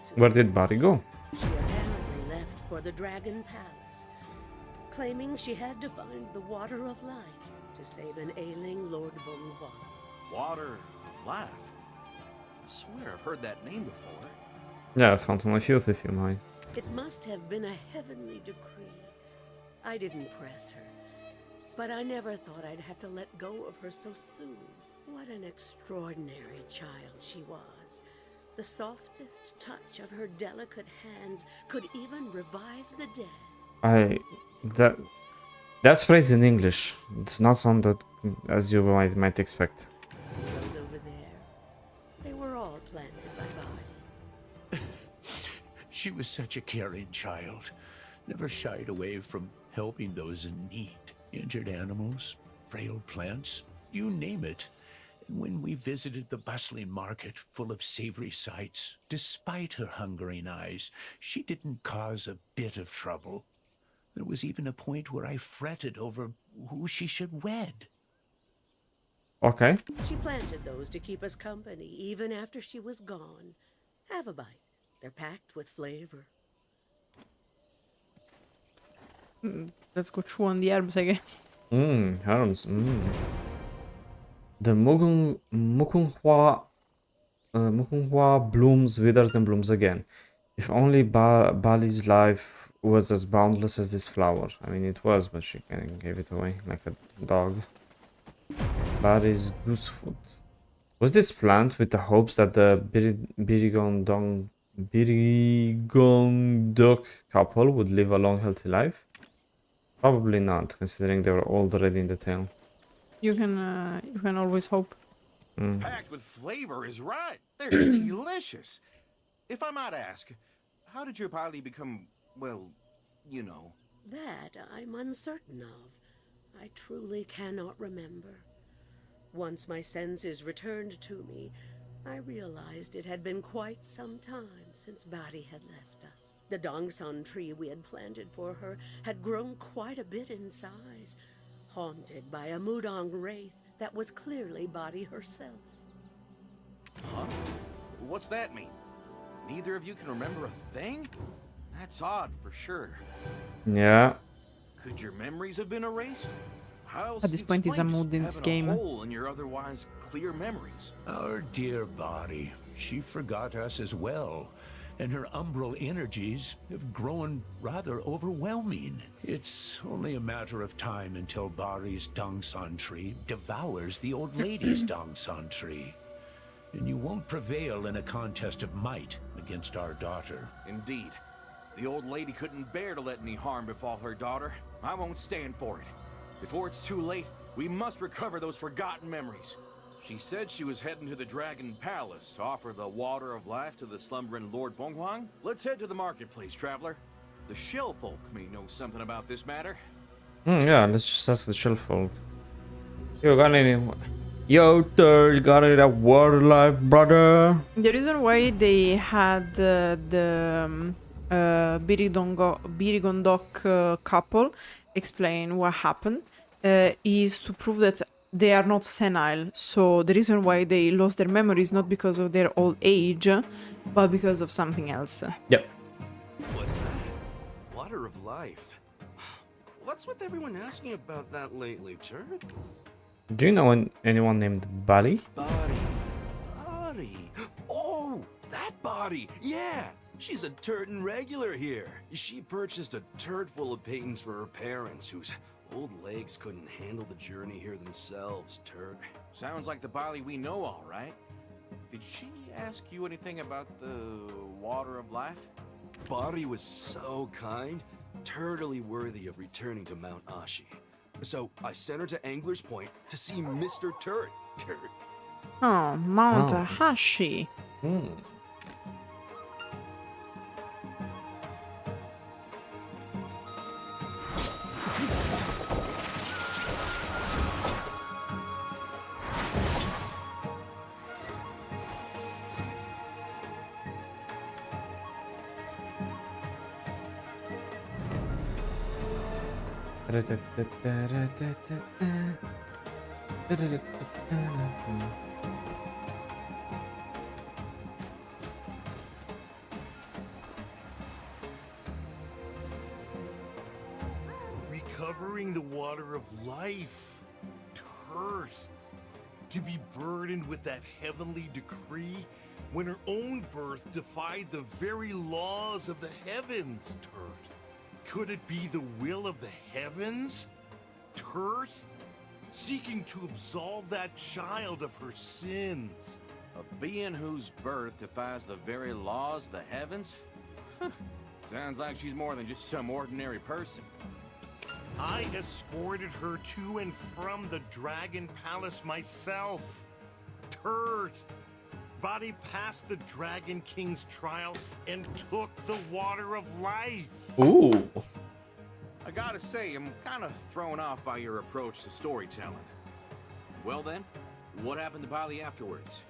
Soon. Where did Bari go? She apparently left for the Dragon Palace, claiming she had to find the Water of Life to save an ailing Lord Bonghua. Water of Life? I swear I've heard that name before. Yeah, Fountain of Youth if you mind. It must have been a heavenly decree. I didn't press her, but I never thought I'd have to let go of her so soon. What an extraordinary child she was. The softest touch of her delicate hands could even revive the dead. That's phrase in English. It's not sounded as you might expect. See those over there? They were all planted by Bari. She was such a caring child. Never shied away from helping those in need. Injured animals, frail plants, you name it. And when we visited the bustling market full of savory sights, despite her hungering eyes, she didn't cause a bit of trouble. There was even a point where I fretted over who she should wed. Okay. She planted those to keep us company even after she was gone. Have a bite. They're packed with flavor. Let's go chew on the herbs, I guess. Herbs. The Mukunghwa blooms, withers, and blooms again. If only Bali's life was as boundless as this flower. I mean, it was, but she kind of gave it away like a dog. Bari's goosefoot. Was this plant with the hopes that the Birigongdeok couple would live a long, healthy life? Probably not, considering they were already in the tail. You can always hope. Packed with flavor is right. They're delicious. If I might ask, how did your Bali become, well, you know? That I'm uncertain of. I truly cannot remember. Once my senses returned to me, I realized it had been quite some time since Bari had left us. The Dongsan tree we had planted for her had grown quite a bit in size, haunted by a Mudang Wraith that was clearly Bari herself. Huh? What's that mean? Neither of you can remember a thing? That's odd for sure. Yeah. Could your memories have been erased? How else At this point, it's a mood in this game. A hole in your otherwise clear memories. Our dear Bari, she forgot us as well, and her umbral energies have grown rather overwhelming. It's only a matter of time until Bari's Dongsan tree devours the old lady's Dongsan tree. And you won't prevail in a contest of might against our daughter. Indeed. The old lady couldn't bear to let any harm befall her daughter. I won't stand for it. Before it's too late, we must recover those forgotten memories. She said she was heading to the Dragon Palace to offer the water of life to the slumbering Lord Bonghuang. Let's head to the marketplace, traveler. The Shell folk may know something about this matter. Yeah, let's just ask the Shell folk. You got any... Yo, third, you got any that water life, brother? The reason why they had the Birigongdeok couple explain what happened is to prove that they are not senile. So the reason why they lost their memory is not because of their old age, but because of something else. Yep. What's that? Water of life. What's with everyone asking about that lately, Turd? Do you know anyone named Bali? Bari. Oh, that Bari. Yeah. She's a Turton regular here. She purchased a turd full of paintings for her parents, whose old legs couldn't handle the journey here themselves, Turd. Sounds like the Bali we know, all right. Did she ask you anything about the water of life? Bari was so kind, turdily worthy of returning to Mount Ashi. So I sent her to Angler's Point to see Mr. Turd. Oh, Mount Hashi. Recovering the water of life. Turd. To be burdened with that heavenly decree when her own birth defied the very laws of the heavens, Turt. Could it be the will of the heavens, Turt? Seeking to absolve that child of her sins. A being whose birth defies the very laws of the heavens? Sounds like she's more than just some ordinary person. I escorted her to and from the Dragon Palace myself. Turt. Bari passed the Dragon King's trial and took the water of life. Ooh. I gotta say, I'm kind of thrown off by your approach to storytelling. Well then, what happened to Bali afterwards?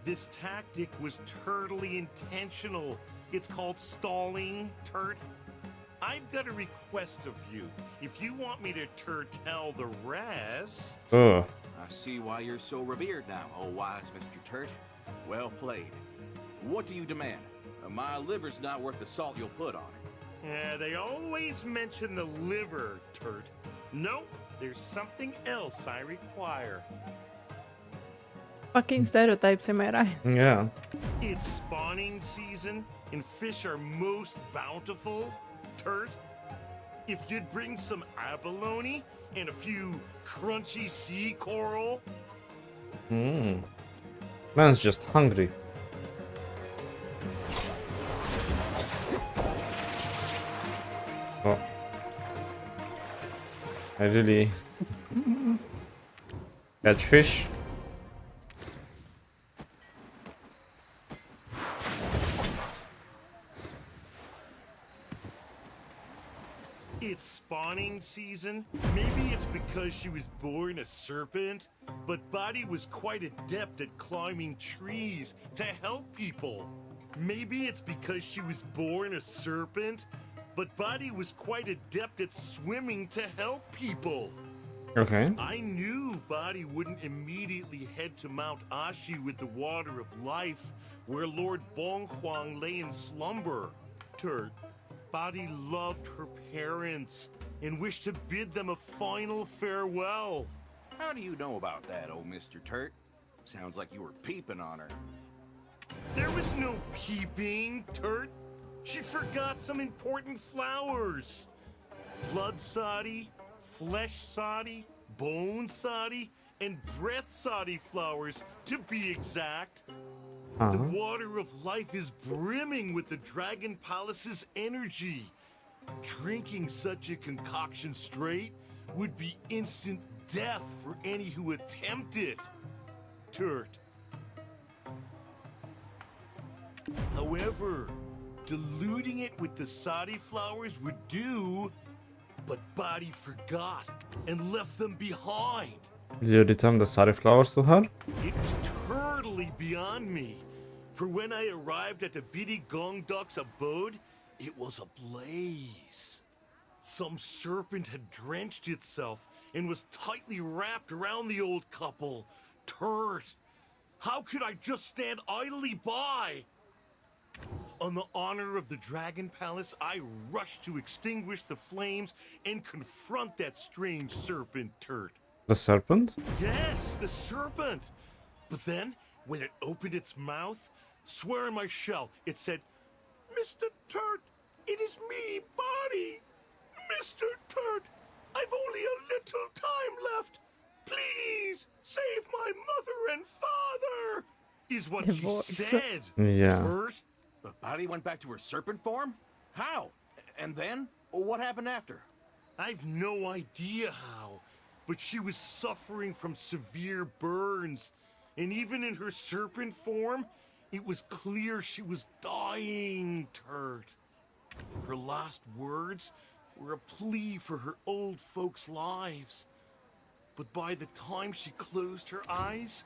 This tactic was totally intentional. It's called stalling, Turt. I've got a request of you. If you want me to tell the rest... Ugh. I see why you're so revered now, oh wise Mr. Turt. Well played. What do you demand? My liver's not worth the salt you'll put on it. Yeah, they always mention the liver, Turt. Nope, there's something else I require. Fucking stereotypes, am I right? Yeah. It's spawning season, and fish are most bountiful, Turt. If you'd bring some abalone and a few crunchy sea coral. Man's just hungry. Oh. I really catch fish. It's spawning season. Maybe it's because she was born a serpent, but Bari was quite adept at climbing trees to help people. Maybe it's because she was born a serpent, but Bari was quite adept at swimming to help people. Okay. I knew Bari wouldn't immediately head to Mount Ashi with the water of life, where Lord Bonghuang lay in slumber. Turt. Bari loved her parents and wished to bid them a final farewell. How do you know about that, old Mr. Turt? Sounds like you were peeping on her. There was no peeping, Turt. She forgot some important flowers. Blood soddy, flesh soddy, bone soddy, and breath soddy flowers, to be exact. The water of life is brimming with the Dragon Palace's energy. Drinking such a concoction straight would be instant death for any who attempt it. Turt. However, diluting it with the soddy flowers would do, but Bari forgot and left them behind. Did you return the sari flowers to her? It was totally beyond me. For when I arrived at the Birigongdeok's abode, it was ablaze. Some serpent had drenched itself and was tightly wrapped around the old couple. Turt, how could I just stand idly by? On the honor of the Dragon Palace, I rushed to extinguish the flames and confront that strange serpent, Turt. The serpent? Yes, the serpent. But then, when it opened its mouth, swear on my shell, it said, "Mr. Turt, it is me, Bari. Mr. Turt, I've only a little time left. Please save my mother and father," is what she said. Yeah. Turt? But Bari went back to her serpent form? How? And then? What happened after? I've no idea how, but she was suffering from severe burns, and even in her serpent form, it was clear she was dying, Turt. Her last words were a plea for her old folks' lives. But by the time she closed her eyes,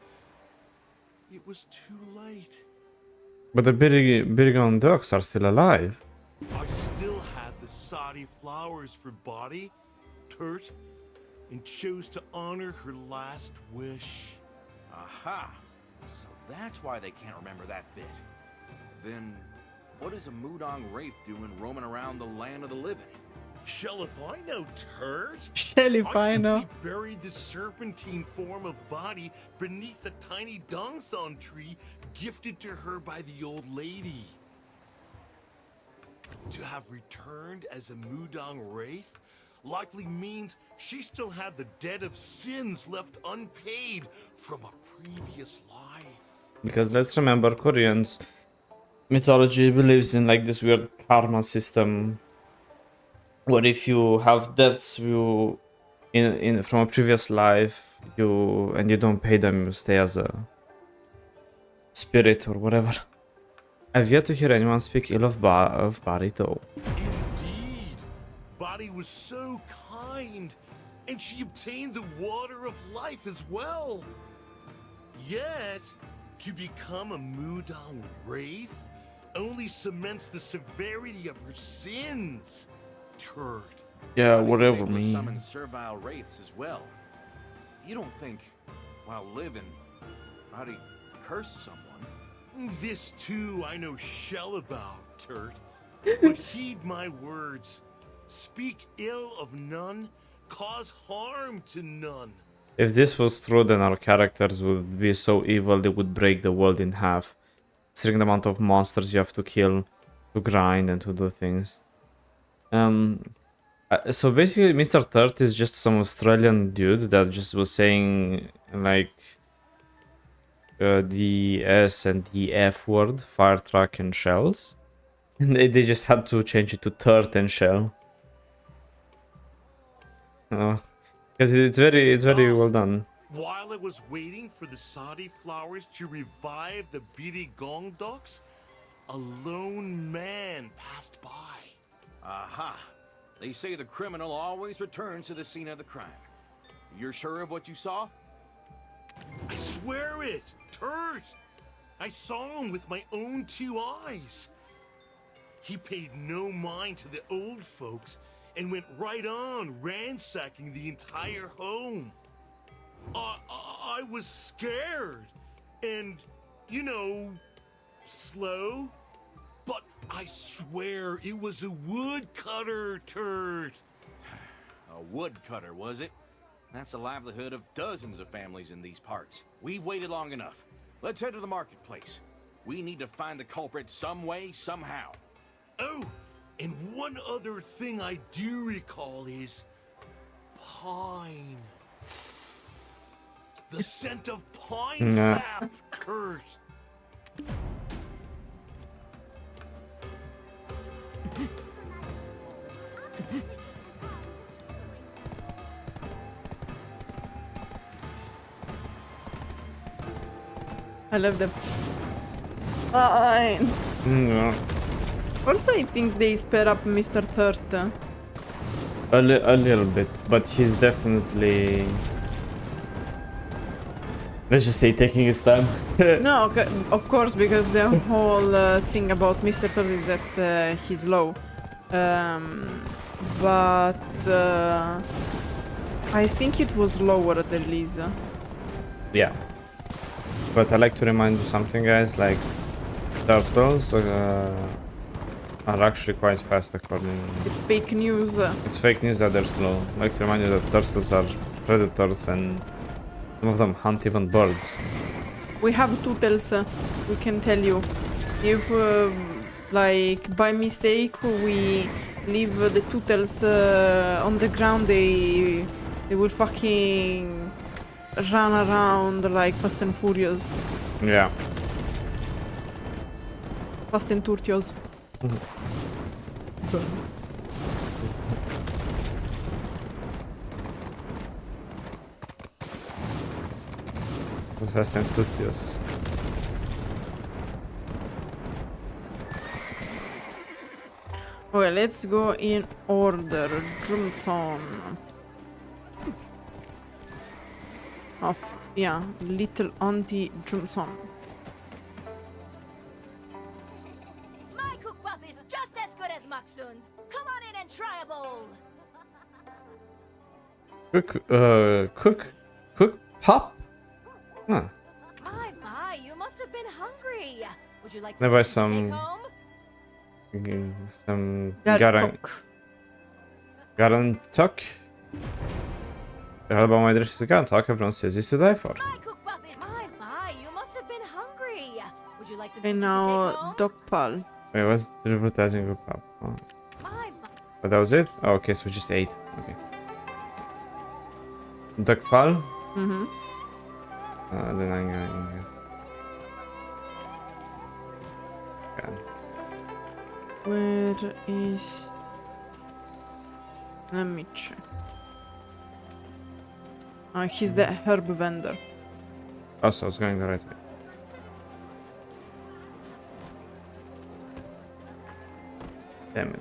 it was too late. But the Birigongdeoks are still alive. I still had the soddy flowers for Bari, Turt, and chose to honor her last wish. Aha! So that's why they can't remember that bit. Then, what is a Mudang Wraith doing roaming around the land of the living? Shell if I know, turd. Shell if I know. simply buried the serpentine form of body beneath the tiny Dongsan tree gifted to her by the old lady. To have returned as a Mudang Wraith likely means she still had the debt of sins left unpaid from a previous life. Because let's remember, Koreans mythology believes in like this weird karma system, where if you have debts you in from a previous life, you don't pay them, you stay as a spirit or whatever. I've yet to hear anyone speak ill of Bari though. Indeed, Bari was so kind, and she obtained the water of life as well. Yet, to become a Mudang Wraith only cements the severity of her sins. Turd. Yeah, Bari was whatever, able to me. summon Servile Wraiths as well. You don't think, while living, Bari cursed someone? This too I know shell about, Turd. But heed my words. Speak ill of none, cause harm to none. If this was true, then our characters would be so evil they would break the world in half. Considering the amount of monsters you have to kill, to grind, and to do things. So basically, Mr. Third is just some Australian dude that just was saying like the S and the F word, fire truck and shells, and they just had to change it to Third and shell. Because it's very well done. While I was waiting for the Sadi flowers to revive the Birigongdeoks, a lone man passed by. Aha! They say the criminal always returns to the scene of the crime. You're sure of what you saw? I swear it, Turd! I saw him with my own 2 eyes. He paid no mind to the old folks and went right on ransacking the entire home. I was scared and, you know, slow. But I swear it was a woodcutter, Turd. A woodcutter, was it? That's the livelihood of dozens of families in these parts. We've waited long enough. Let's head to the marketplace. We need to find the culprit some way, somehow. Oh, and one other thing I do recall is pine. The scent of pine sap, Turd. I love them. Fine. Yeah. Also, I think they sped up Mr. Third. A little bit, but he's definitely, let's just say, taking his time. No, of course, because the whole thing about Mr. Third is that he's low. But I think it was lower at the release. Yeah. But I like to remind you something, guys, like turtles are actually quite fast according... It's fake news. It's fake news that they're slow. I like to remind you that turtles are predators and some of them hunt even birds. We have turtles, we can tell you. If, like, by mistake we leave the turtles on the ground, they will fucking run around like Fast and Furious. Yeah. Fast and Turtios. Sorry. Fast and Furious. Okay, let's go in order. Drumson. Of, yeah, Little Auntie Drumson. My cookpop is just as good as Maksun's. Come on in and try a bowl. Cook pop? Huh. My, you must have been hungry. Would you like Never some to take some... home? Some Garlic garang... cook. Gardentuck. Jag hörde bara om det är Gardentuck. Everyone says it's to die for. My cook puppet! My, you must have been hungry. Would you like some And food to now take home? Dogpal. Wait, what's the advertising group up? Oh. My, But that was it? Oh, okay, so we just ate. Okay. Duckpal. Mm-hmm. Then I'm going. Okay. Where is... Let me check. He's the herb vendor. Oh, so I was going the right way. Damn it.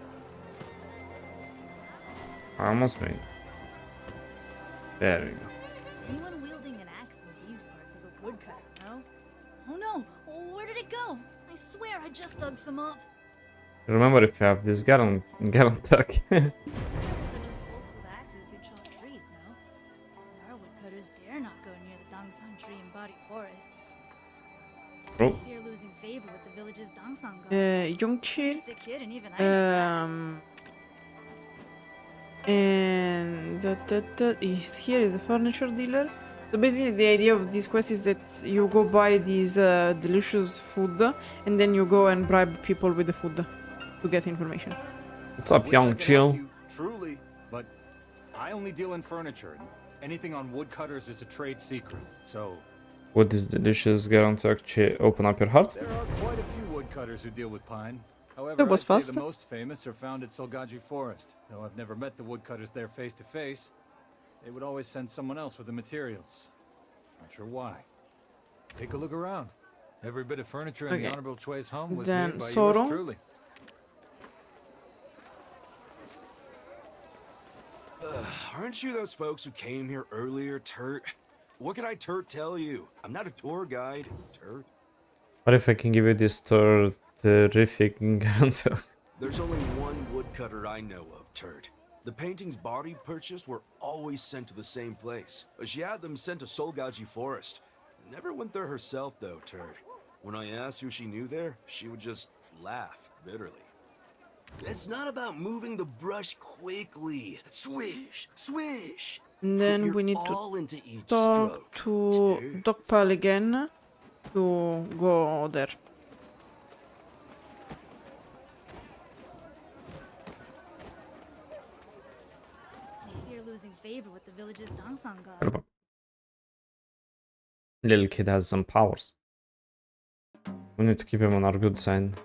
I almost made it. There we go. Anyone wielding an axe in these parts is a woodcutter, no? Oh no! Where did it go? I swear I just dug some up. Remember if you have this Gardentuck. Woodcutters are just folks with axes who chop trees, no? Our woodcutters dare not go near the Dongsan tree in Bari Forest. Oh. I fear losing favor with the village's Dongsan god. Yongchi. Just a kid and even I know that. And here is the furniture dealer. So basically the idea of this quest is that you go buy these delicious food and then you go and bribe people with the food to get information. What's up, young chill? Truly, but I only deal in furniture. And anything on woodcutters is a trade secret, so... What is delicious Gardentuck? Open up your heart? There are quite a few woodcutters who deal with pine. However, That was I'd say faster. the most famous are found at Solgaji Forest. Though I've never met the woodcutters there face to face, they would always send someone else with the materials. Not sure why. Take a look around. Every bit of furniture in Okay. the Honorable Chui's home was Then made by Soro. yours truly. Aren't you those folks who came here earlier, Turt? What can I, Turt, tell you? I'm not a tour guide, Turt. What if I can give you this terrific Gardentuck? There's only one woodcutter I know of, Turt. The paintings Bari purchased were always sent to the same place. She had them sent to Solgaji Forest. Never went there herself, though, Turt. When I asked who she knew there, she would just laugh bitterly. It's not about moving the brush quickly. Swish, swish. And then Put we your need all to into each talk stroke. to Dogpal again to go there. I fear losing favor with the village's Dongsan god. Little kid has some powers. We need to keep him on our good side.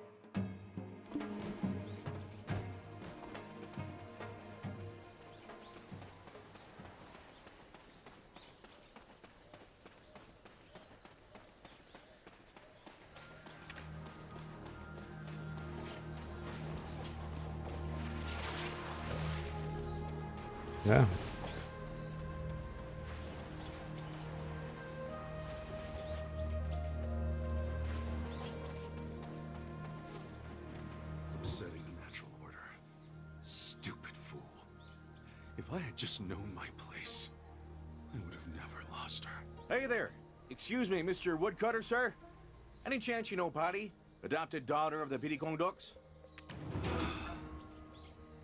Yeah. Upsetting the natural order. Stupid fool. If I had just known my place, I would have never lost her. Hey there. Excuse me, Mr. Woodcutter, sir? Any chance you know Patty, adopted daughter of the Birigongdeoks?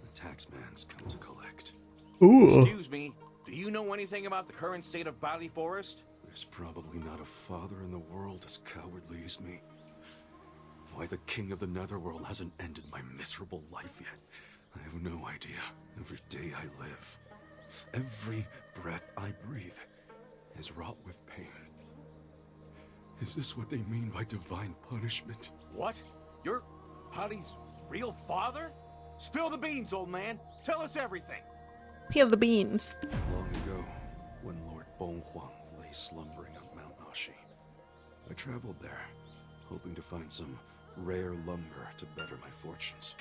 The taxman's come to collect. Ooh. Excuse me, do you know anything about the current state of Bari Forest? There's probably not a father in the world as cowardly as me. Why the king of the netherworld hasn't ended my miserable life yet, I have no idea. Every day I live, every breath I breathe is wrought with pain. Is this what they mean by divine punishment? What? You're Patty's real father? Spill the beans, old man. Tell us everything. Peel the beans. Long ago, when Lord Bonghuang lay slumbering on Mount Ashi, I traveled there, hoping to find some rare lumber to better my fortunes.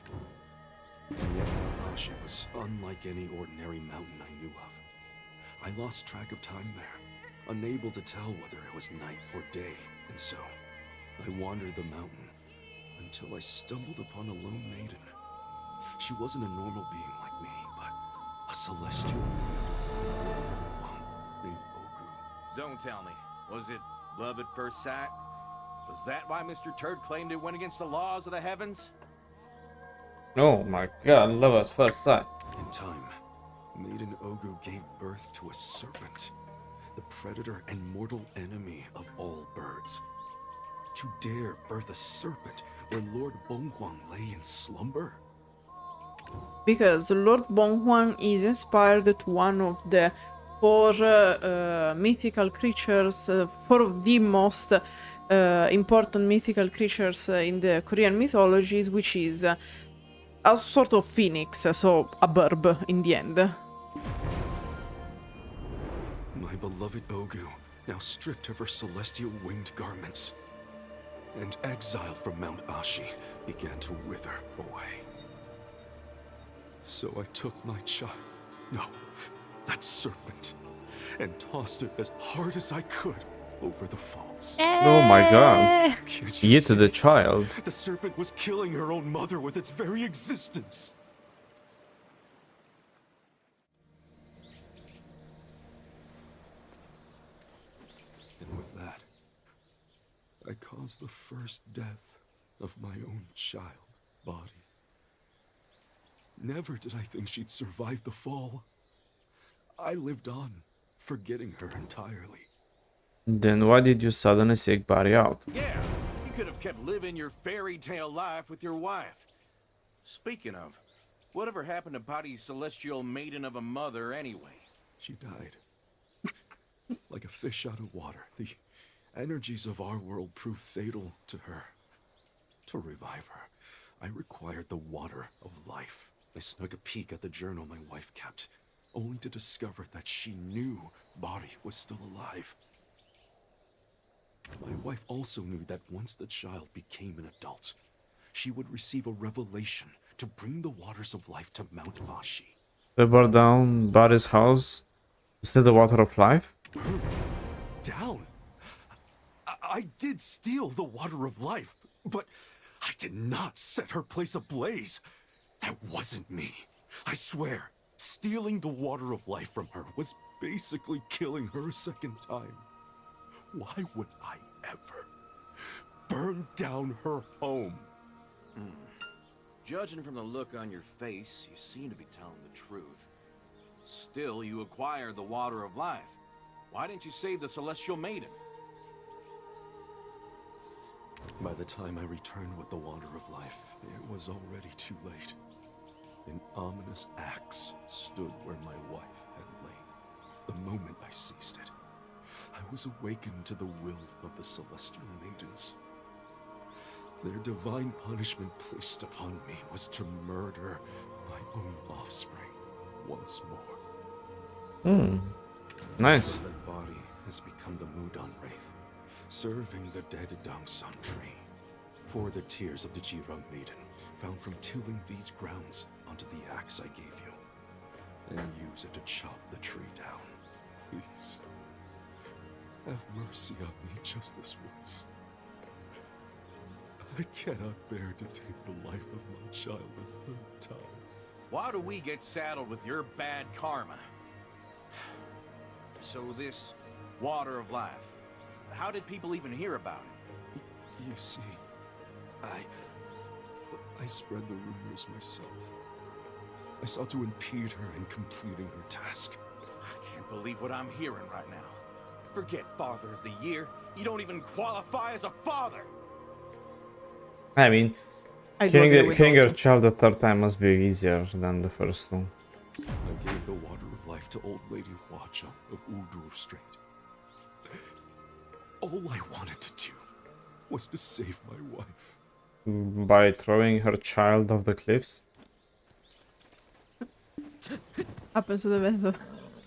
And yet Mount Ashi was unlike any ordinary mountain I knew of. I lost track of time there, unable to tell whether it was night or day, and so I wandered the mountain until I stumbled upon a lone maiden. She wasn't a normal being like me, but a celestial named Ogu. Don't tell me. Was it love at first sight? Was that why Mr. Turd claimed it went against the laws of the heavens? Oh my god, love at first sight. In time, Maiden Ogu gave birth to a serpent, the predator and mortal enemy of all birds. To dare birth a serpent where Lord Bonghuang lay in slumber? Because Lord Bonghuang is inspired to one of the four mythical creatures, four of the most important mythical creatures in the Korean mythologies, which is a sort of phoenix, so a bird in the end. My beloved Ogu, now stripped of her celestial winged garments, and exiled from Mount Ashi, began to wither away. So I took my child, no, that serpent, and tossed it as hard as I could over the falls. Oh my god. Can't you Eat see? the child. The serpent was killing her own mother with its very existence. And with that, I caused the first death of my own child, Bari. Never did I think she'd survive the fall. I lived on, forgetting her entirely. Then why did you suddenly seek Bari out? Yeah, you could have kept living your fairy tale life with your wife. Speaking of, whatever happened to Bari's celestial maiden of a mother anyway? She died. Like a fish out of water, the energies of our world proved fatal to her. To revive her, I required the water of life. I snuck a peek at the journal my wife kept, only to discover that she knew Bari was still alive. My wife also knew that once the child became an adult, she would receive a revelation to bring the waters of life to Mount Ashi. They burned down Bari's house to steal the water of life? Burn down? I did steal the water of life, but I did not set her place ablaze. That wasn't me. I swear, stealing the water of life from her was basically killing her a second time. Why would I ever burn down her home? Judging from the look on your face, you seem to be telling the truth. Still, you acquired the water of life. Why didn't you save the celestial maiden? By the time I returned with the water of life, it was already too late. An ominous axe stood where my wife had lain. The moment I seized it, I was awakened to the will of the celestial maidens. Their divine punishment placed upon me was to murder my own offspring once more. Nice. That body has become the Mudang Wraith, serving the dead Dongsan tree. Pour the tears of the Jirang maiden, found from tilling these grounds, onto the axe I gave you, and use it to chop the tree down. Please, have mercy on me just this once. I cannot bear to take the life of my child a third time. Why do we get saddled with your bad karma? So this water of life, how did people even hear about it? You see, I spread the rumors myself. I sought to impede her in completing her task. I can't believe what I'm hearing right now. Forget Father of the Year. You don't even qualify as a father. I mean, killing your child the third time must be easier than the first one. I gave the water of life to Old Lady Huacha of Udur Strait. All I wanted to do was to save my wife. By throwing her child off the cliffs? Happens to the best of...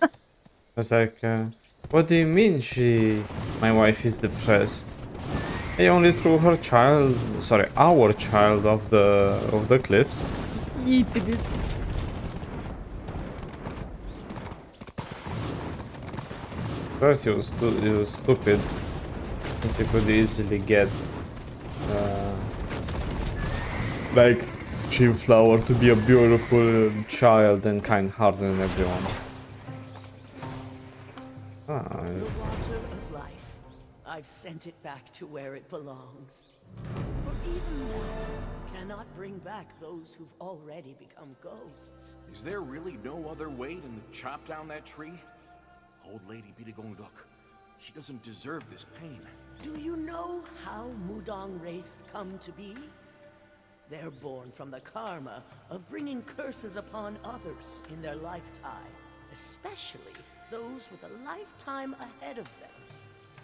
I was like, what do you mean my wife is depressed? I only threw her child, sorry, our child off the cliffs. Yeeted it. First, he was stupid, because he could easily get like Chimflower to be a beautiful child and kind-hearted and everyone. The water of life. I've sent it back to where it belongs. For even that cannot bring back those who've already become ghosts. Is there really no other way than to chop down that tree? Old Lady Birigongdeok, she doesn't deserve this pain. Do you know how Mudang Wraiths come to be? They're born from the karma of bringing curses upon others in their lifetime, especially those with a lifetime ahead of them.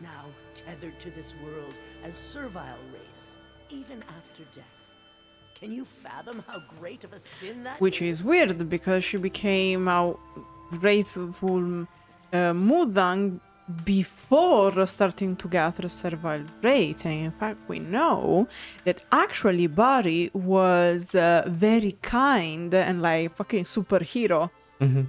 Now tethered to this world as Servile Wraiths, even after death. Can you fathom how great of a sin that Which is weird, because she became a wrathful Mudang before starting to gather Servile Wraiths. And in fact, we know that actually Bari was very kind and like fucking superhero. Mm-hmm.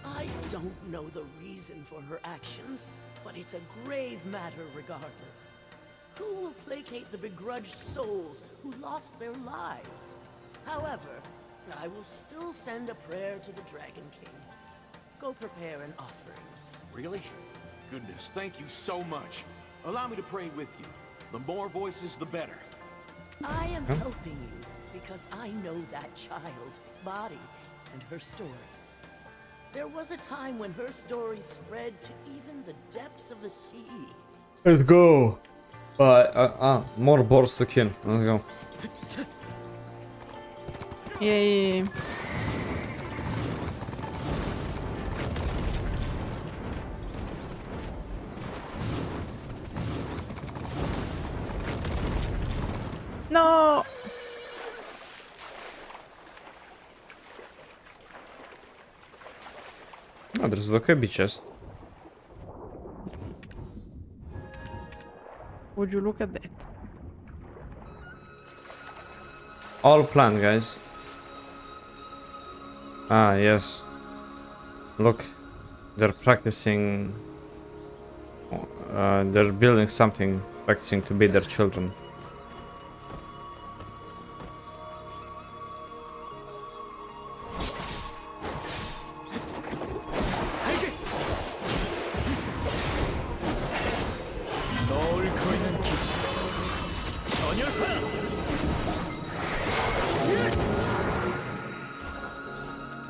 I don't know the reason for her actions, but it's a grave matter regardless. Who will placate the begrudged souls who lost their lives? However, I will still send a prayer to the Dragon King. Go prepare an offering. Really? Goodness, thank you so much. Allow me to pray with you. The more voices, the better. I am helping you because I know that child, Bari, and her story. There was a time when her story spread to even the depths of the sea. Let's go. More boars to kill. Let's go. Yay. No. Oh, there's the KB chest. Would you look at that? All planned, guys. Ah, yes. Look, they're practicing. They're building something, practicing to be their children.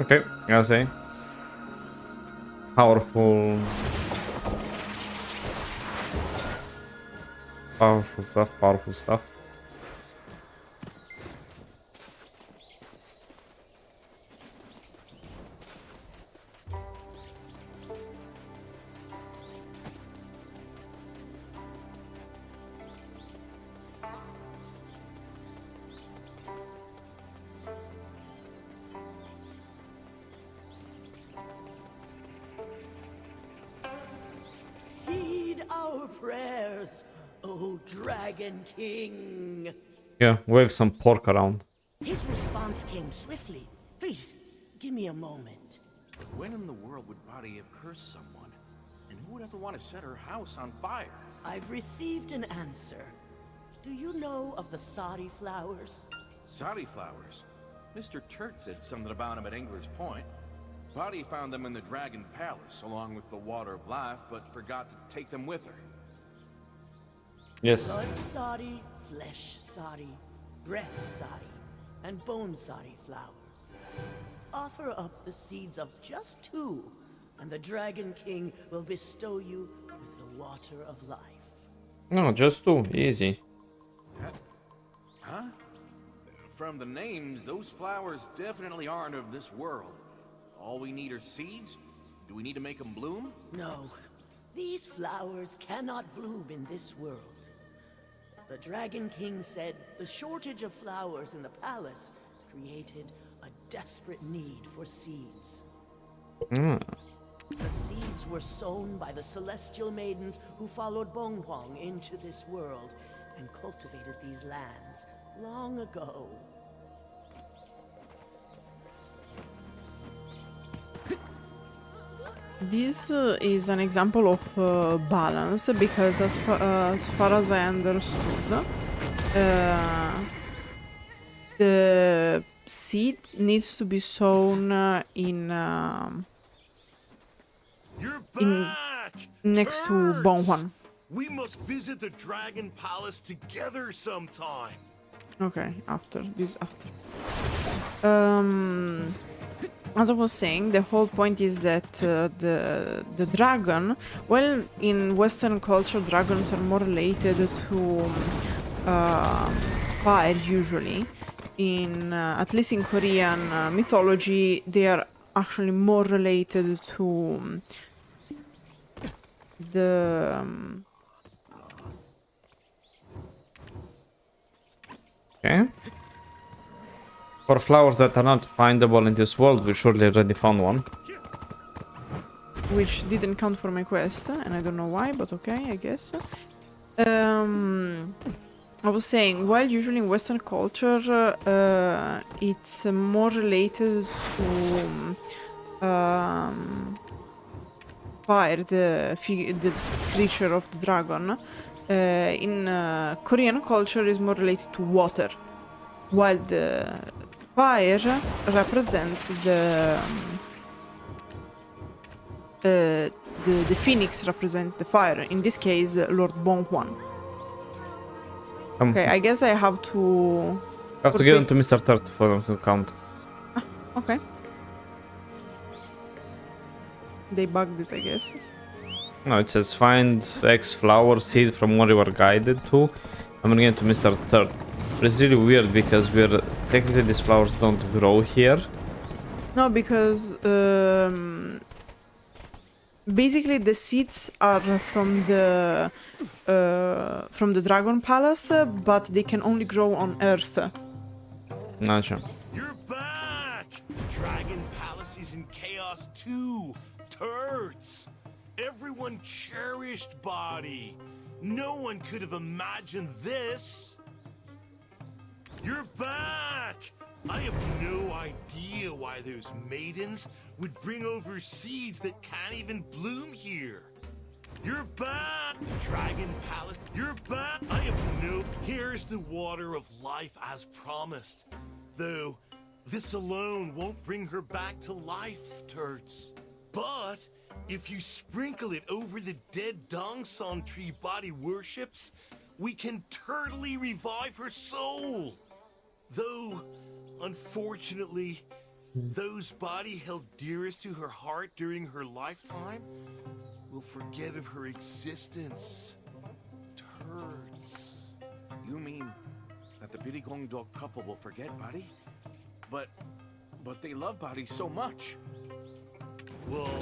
Okay, gotta say. Powerful stuff, powerful stuff. Heed our prayers, O Dragon King. Yeah, wave some pork around. His response came swiftly. Please, give me a moment. When in the world would Bari have cursed someone? And who would ever want to set her house on fire? I've received an answer. Do you know of the Sadi flowers? Sadi flowers? Mr. Turt said something about them at Angler's Point. Bari found them in the Dragon Palace, along with the Water of Life, but forgot to take them with her. Yes. Blood Sadi, flesh Sadi, breath Sadi, and bone Sadi flowers. Offer up the seeds of just 2, and the Dragon King will bestow you with the Water of Life. No, just 2, easy. Huh? From the names, those flowers definitely aren't of this world. All we need are seeds? Do we need to make them bloom? No. These flowers cannot bloom in this world. The Dragon King said the shortage of flowers in the palace created a desperate need for seeds. The seeds were sown by the celestial maidens who followed Bonghuang into this world and cultivated these lands long ago. This is an example of balance, because as far as I understood, the seed needs to be sown next to Bonghuan. We must visit the Dragon Palace together sometime. Okay, after. As I was saying, the whole point is that the dragon, well, in Western culture, dragons are more related to fire usually. In at least in Korean mythology, they are actually more related to the Okay. For flowers that are not findable in this world, we surely already found one. which didn't count for my quest, and I don't know why, but okay, I guess. I was saying, while usually in Western culture, it's more related to fire, the creature of the dragon. In Korean culture, is more related to water, while the fire represents the phoenix represents the fire. In this case, Lord Bonghwan. Okay, I guess I have to... Have to give them to Mr. Turt for them to count. Ah, okay. They bugged it, I guess. No, it says find X flower seed from where you were guided to. I'm gonna get to Mr. Turt. But it's really weird because we're... Technically these flowers don't grow here. No, because... basically, the seeds are from the Dragon Palace, but they can only grow on Earth. Gotcha. You're back! Dragon Palace is in chaos too. Turds! Everyone cherished Bari. No one could have imagined this. You're back! I have no idea why those maidens would bring over seeds that can't even bloom here. You're back! Dragon Palace, you're back! I have no... Here's the water of life as promised. Though, this alone won't bring her back to life, Turds. But, if you sprinkle it over the dead Dongsan tree Bari worships, we can totally revive her soul. Though... Unfortunately, those Bari held dearest to her heart during her lifetime will forget of her existence. Turds. You mean that the Birigongdeok couple will forget Bari? But they love Bari so much. Well,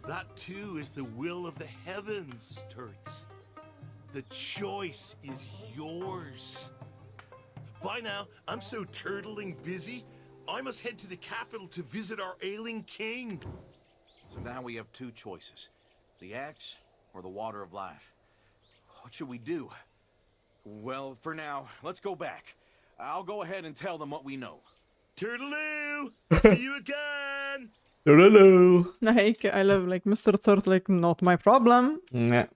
that too is the will of the heavens, Turds. The choice is yours. By now, I'm so turtling busy, I must head to the capital to visit our ailing king. So now we have two choices. The axe or the water of life. What should we do? Well, for now, let's go back. I'll go ahead and tell them what we know. Turtaloo! See you again! Hello. Like, I love, like, Mr. Turt, like, not my problem. Yeah.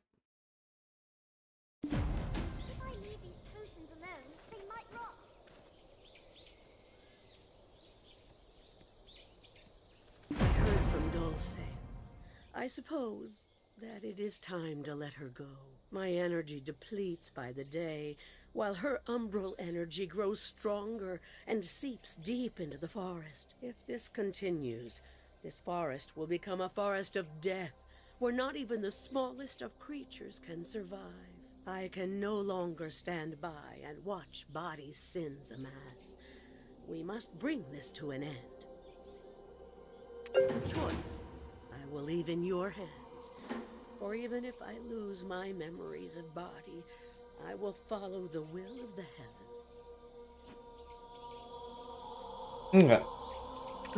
I suppose that it is time to let her go. My energy depletes by the day, while her umbral energy grows stronger and seeps deep into the forest. If this continues, this forest will become a forest of death, where not even the smallest of creatures can survive. I can no longer stand by and watch Bari's sins amass. We must bring this to an end. The choice I will leave in your hands. For even if I lose my memories of Bari, I will follow the will of the heavens. Okay.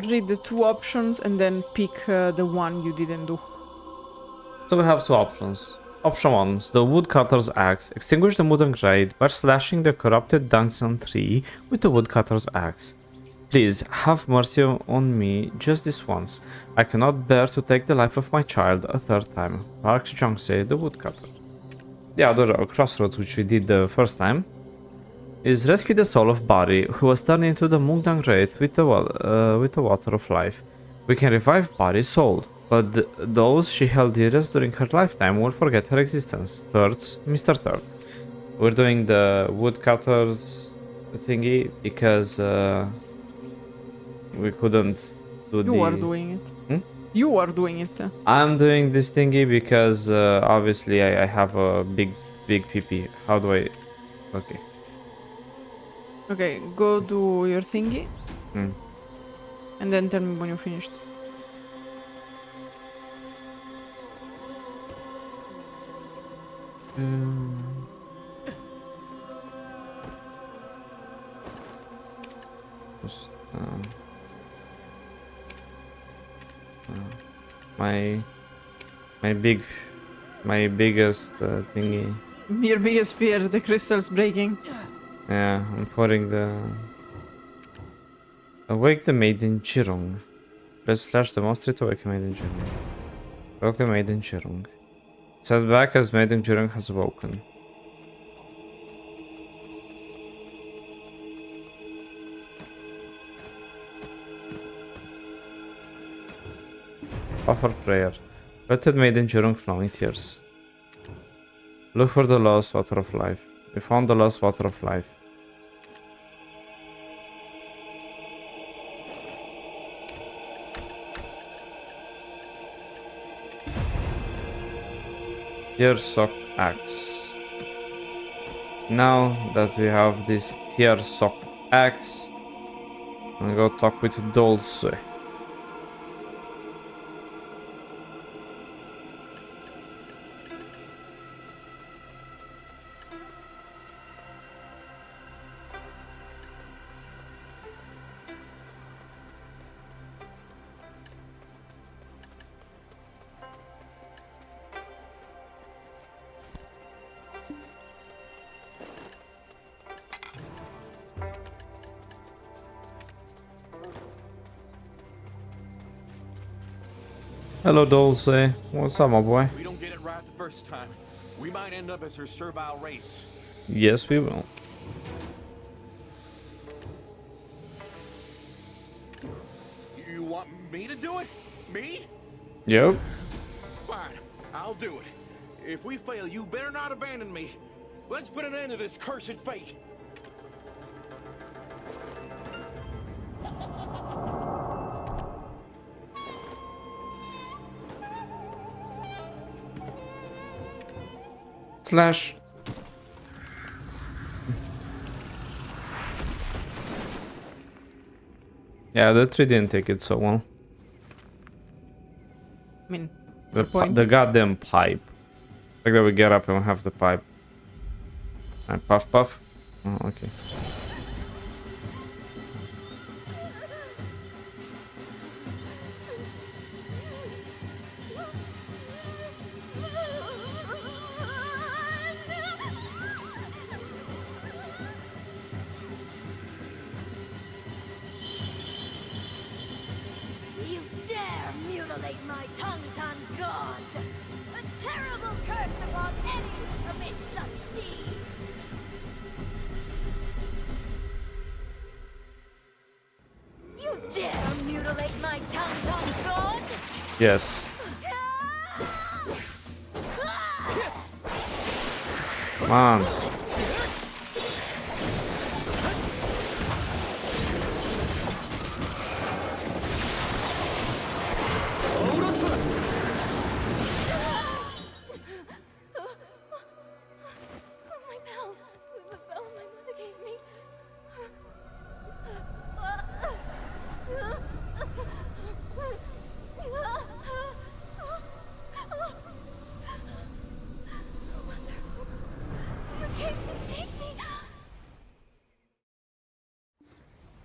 Read the two options and then pick the one you didn't do. So we have two options. Option 1, the Woodcutter's axe. Extinguish the Mudang Wraith by slashing the corrupted Dongsan tree with the Woodcutter's axe. Please, have mercy on me just this once. I cannot bear to take the life of my child a third time. Park Jungse, the Woodcutter. The other crossroads, which we did the first time, is rescue the soul of Bari, who was turned into the Mudang Wraith with the water of life. We can revive Bari's soul, but those she held dearest during her lifetime will forget her existence. Turds, Mr. Turt. We're doing the Woodcutter's thingy because we couldn't do You are doing it. You are doing it. I'm doing this thingy because obviously I have a big PP. How do I? Okay. Okay, go do your thingy. Hmm. And then tell me when you finished. Just, my biggest thingy. Your biggest fear, the crystals breaking. Yeah, I'm putting the awake the maiden Chirung. Let's slash demonstrate to wake maiden Chirung. Wake maiden Chirung. Set back as maiden Chirung has woken. Offer prayer. Wretched maiden Chirung flowing tears. Look for the lost water of life. We found the lost water of life. Tear sock axe. Now that we have this tear sock axe, I'm gonna go talk with Dosa. Hello, Dosa. What's up, my boy? If we don't get it right the first time, we might end up as her Servile Wraiths. Yes, we will. You want me to do it? Me? Yep. Fine, I'll do it. If we fail, you better not abandon me. Let's put an end to this cursed fate. Slash. Yeah, the tree didn't take it so well. I mean, The goddamn pipe. Like that we get up and we have the pipe. And puff puff. Oh, okay. You dare mutilate my tongue's on God! A terrible curse upon any who commit such deeds! You dare mutilate my tongue's on God! Yes. Come on. My bell! The bell my mother gave me! You came to take me!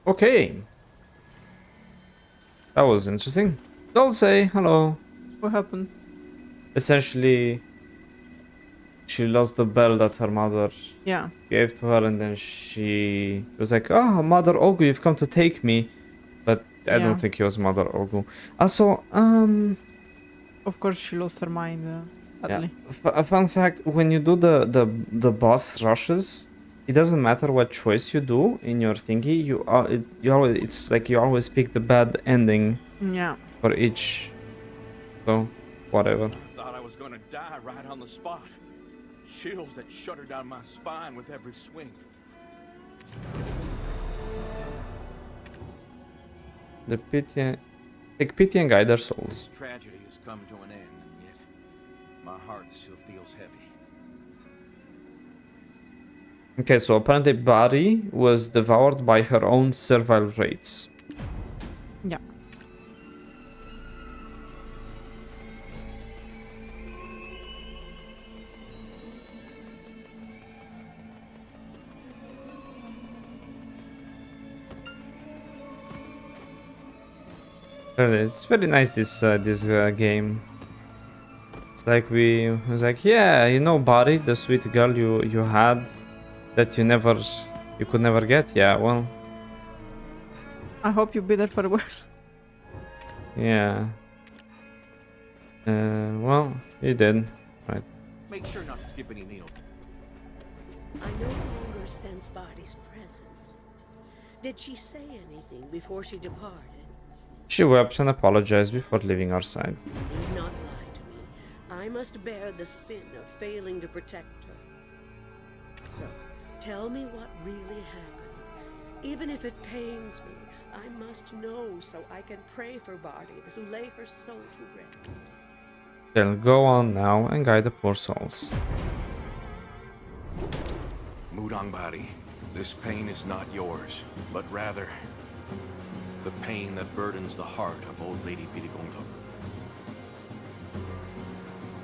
Okay. That was interesting. Don't say hello. What happened? Essentially, she lost the bell that her mother Yeah. gave to her, and then she was like, "Oh, Mother Ogu, you've come to take me," but I don't think it was Mother Ogu. Also, Of course, she lost her mind. Sadly. a fun fact: when you do the boss rushes, it doesn't matter what choice you do in your thingy. It's like you always pick the bad ending. Yeah. For each. So, whatever. I thought I was gonna die right on the spot. Chills that shudder down my spine with every swing. The pity, take pity and guide their souls. This tragedy has come to an end, and yet my heart still feels heavy. Okay, so apparently Bari was devoured by her own Servile Wraiths. Yeah. It's very nice this game. It's like we was like, yeah, you know, Bari, the sweet girl you had that you could never get. Yeah, well, I hope you be there for a while. yeah. Well, you did, right? Make sure not to skip any meals. I no longer sense Bari's presence. Did she say anything before she departed? She wept and apologized before leaving our side. Need not lie to me. I must bear the sin of failing to protect her. So, tell me what really happened. Even if it pains me, I must know so I can pray for Bari to lay her soul to rest. They'll go on now and guide the poor souls. Mudang Bari, this pain is not yours, but rather the pain that burdens the heart of Old Lady Birigongdeok.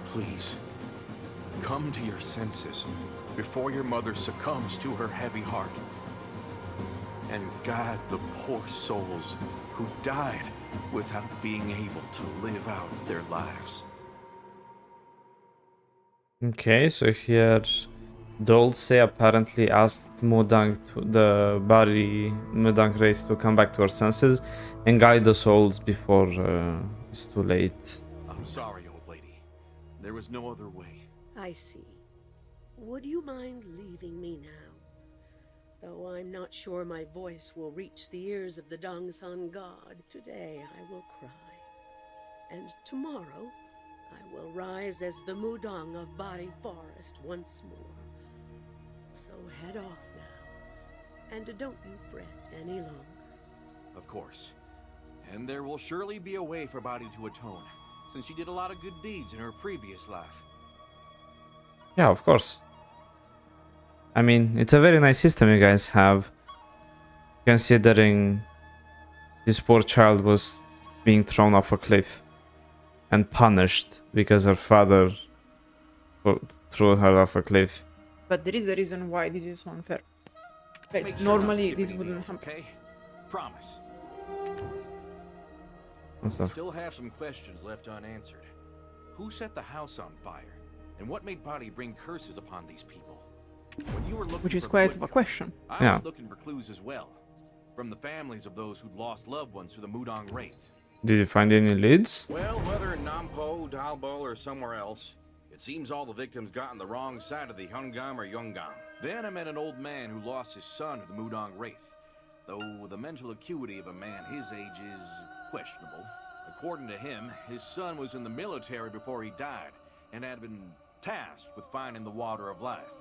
Please, come to your senses before your mother succumbs to her heavy heart. And guide the poor souls who died without being able to live out their lives. Okay, so here Dosa apparently asked Mudang the Mudang Wraith to come back to her senses and guide the souls before it's too late. I'm sorry, old lady. There was no other way. I see. Would you mind leaving me now? Though I'm not sure my voice will reach the ears of the Dongsan god, today I will cry. And tomorrow, I will rise as the Mudang of Bari Forest once more. So head off now, and don't you fret any longer. Of course. And there will surely be a way for Bari to atone, since she did a lot of good deeds in her previous life. Yeah, of course. I mean, it's a very nice system you guys have, considering this poor child was being thrown off a cliff and punished because her father threw her off a cliff. But there is a reason why this is unfair. Like, Make sure normally not to this skip wouldn't any meals, happen. okay? Promise. What's that? Still have some questions left unanswered. Who set the house on fire? And what made Bari bring curses upon these people? When you were looking Which is for quite a Woodcutter, question. I Yeah. was looking for clues as well. From the families of those who'd lost loved ones to the Mudang Wraith. Did you find any leads? Well, whether in Nampo, Dalbo, or somewhere else, it seems all the victims got on the wrong side of the Hungam or Yungam. Then I met an old man who lost his son to the Mudang Wraith. Though the mental acuity of a man his age is questionable. According to him, his son was in the military before he died, and had been tasked with finding the water of life.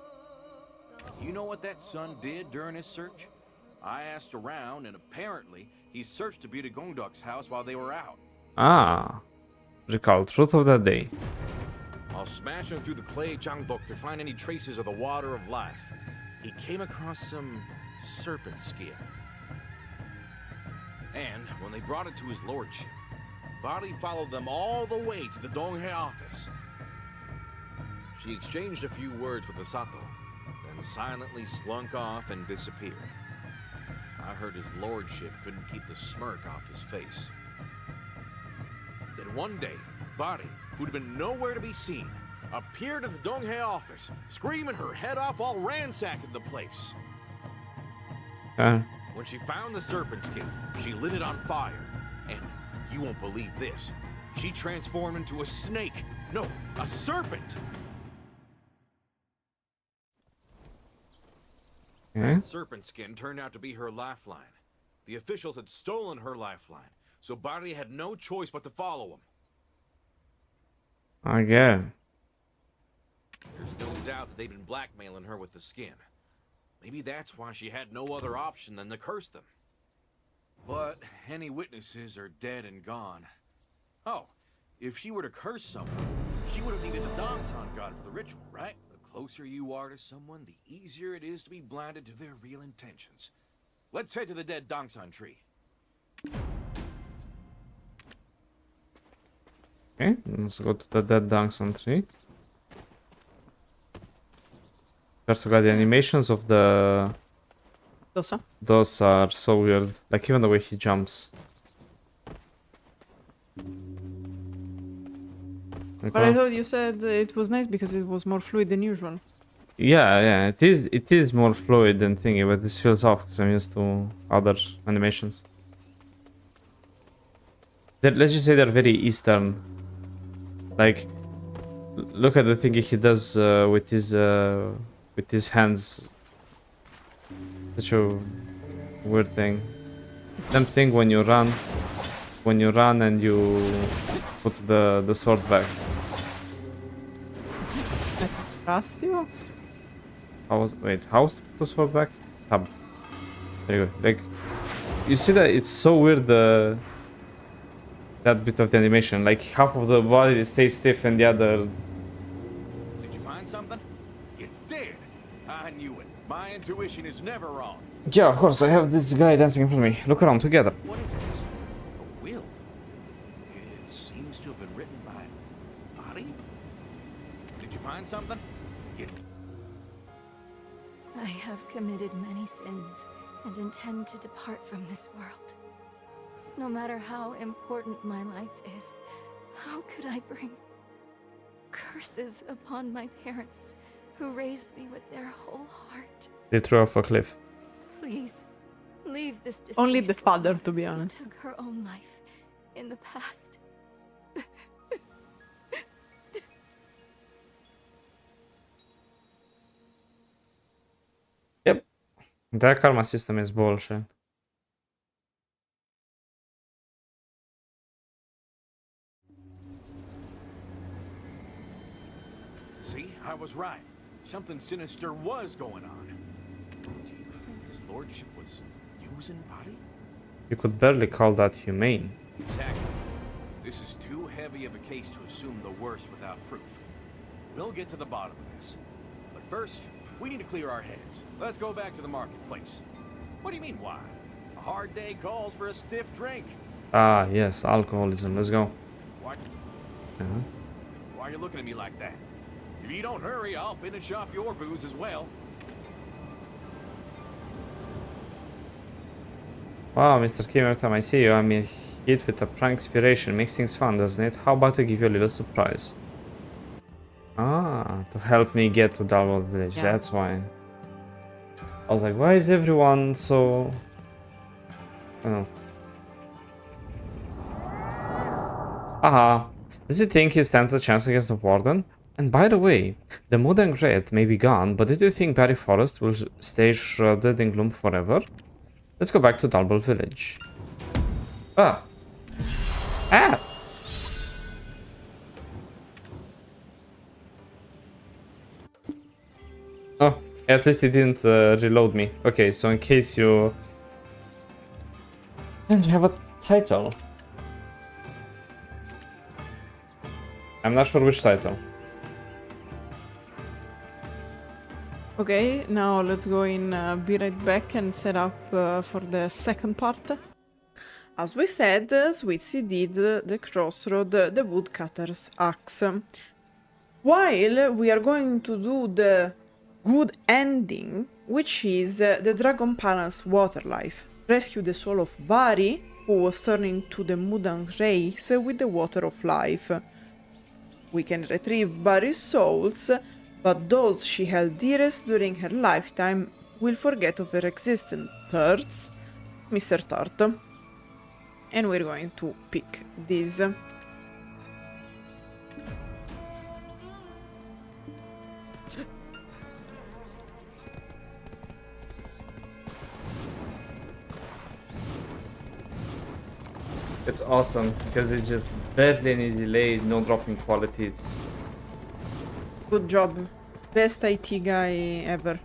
You know what that son did during his search? I asked around, and apparently, he searched the Birigongdeok's house while they were out. Ah, recall truth of that day. While smashing through the clay Jangdok to find any traces of the water of life, he came across some serpent skin. And when they brought it to his lordship, Bari followed them all the way to the Donghae office. She exchanged a few words with the Sato, then silently slunk off and disappeared. I heard his lordship couldn't keep the smirk off his face. Then one day, Bari, who'd been nowhere to be seen, appeared at the Donghae office, screaming her head off while ransacking the place. When she found the serpent skin, she lit it on fire. And you won't believe this. She transformed into a snake. No, a serpent. That serpent skin turned out to be her lifeline. The officials had stolen her lifeline, so Bari had no choice but to follow them. Again. There's no doubt that they'd been blackmailing her with the skin. Maybe that's why she had no other option than to curse them. But any witnesses are dead and gone. Oh, if she were to curse someone, she would have needed a Dongsan god for the ritual, right? The closer you are to someone, the easier it is to be blinded to their real intentions. Let's head to the dead Dongsan tree. Okay, let's go to the dead Dongsan tree. First, we got the animations of the Dosa. Those are so weird. Like even the way he jumps. But I thought you said it was nice because it was more fluid than usual. Yeah, it is more fluid than thingy, but this feels off because I'm used to other animations. Let's just say they're very Eastern. Like, look at the thingy he does with his hands. Such a weird thing. Same thing when you run and you put the sword back. I trust you? How was to put the sword back? Tab. There you go. Like, you see that it's so weird that bit of the animation. Like half of the body stays stiff and the other. Did you find something? You did. I knew it. My intuition is never wrong. Yeah, of course. I have this guy dancing in front of me. Look around together. What is this? A will? It seems to have been written by Bari? Did you find something? I have committed many sins and intend to depart from this world. No matter how important my life is, how could I bring curses upon my parents who raised me with their whole heart? They threw off a cliff. Please, leave this Only the disgraceful father, woman to be who honest. took her own life in the past. Yep. Their karma system is bullshit. See, I was right. Something sinister was going on. Do you think his lordship was using Bari? You could barely call that humane. Exactly. This is too heavy of a case to assume the worst without proof. We'll get to the bottom of this. But first, we need to clear our heads. Let's go back to the marketplace. What do you mean, why? A hard day calls for a stiff drink. Ah, yes, alcoholism. Let's go. Why are you looking at me like that? If you don't hurry, I'll finish off your booze as well. Wow, Mr. Kim, every time I see you, I'm hit with a prank inspiration. Makes things fun, doesn't it? How about to give you a little surprise? Ah, to help me get to Dalwell Village. Yeah. That's why. I was like, why is everyone so... I don't know. Haha. Does he think he stands a chance against the Warden? And by the way, the Mudang Wraith may be gone, but did you think Bari Forest will stay shrouded in gloom forever? Let's go back to Dalwell Village. Ah! Ah! Oh, at least it didn't reload me. Okay, so in case you... And you have a title. I'm not sure which title. Okay, now let's go in, be right back and set up for the second part. As we said, Sweetsy did the crossroad, the woodcutter's axe. While we are going to do the good ending, which is the Dragon Palace Waterlife. Rescue the soul of Bari, who was turning to the Mudang Wraith with the Water of Life. We can retrieve Bari's souls, but those she held dearest during her lifetime will forget of her existence. Thirds, Mr. Tart. And we're going to pick this. It's awesome, because it's just badly any delayed, no dropping quality. It's... Good job. Best IT guy ever.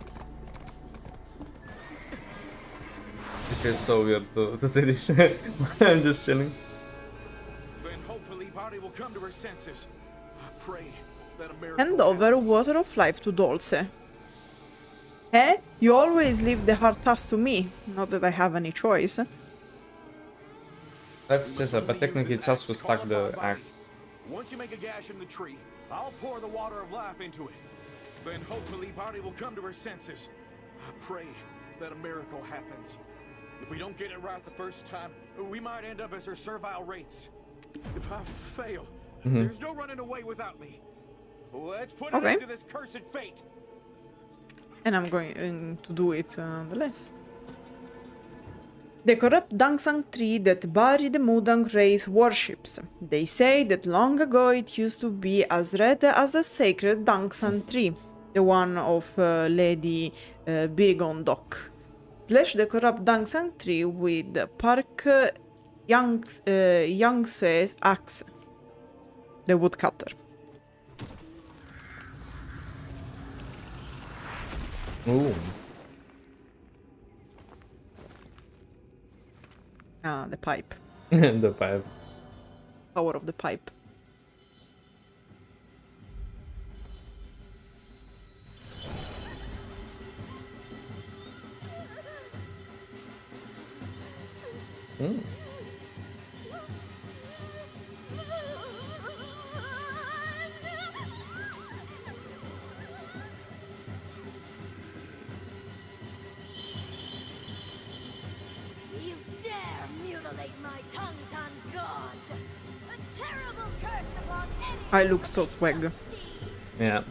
feels so weird to say this. I'm just chilling. Then hopefully Bari will come to her senses. I pray that a miracle Hand over Water of Life to Dulce. You always leave the hard task to me. Not that I have any choice. Life says that, but technically it's us who stuck the axe. Once you make a gash in the tree, I'll pour the water of life into it. Then hopefully Bari will come to her senses. I pray that a miracle happens. If we don't get it right the first time, we might end up as her Servile Wraiths. If I fail, there's no running away without me. Let's put an end to this cursed fate. And I'm going to do it nonetheless. The corrupt Dangsang tree that Bari the Mudang Wraith worships. They say that long ago it used to be as red as the sacred Dangsang tree, the one of Lady Birigongdeok. Slash the corrupt Dangsang tree with Park Yangse's axe, the Woodcutter. Ooh. Ah, the pipe. The pipe. Power of the pipe. Mm. You dare mutilate my tongues on God! A terrible curse upon any I look so swag. Yeah.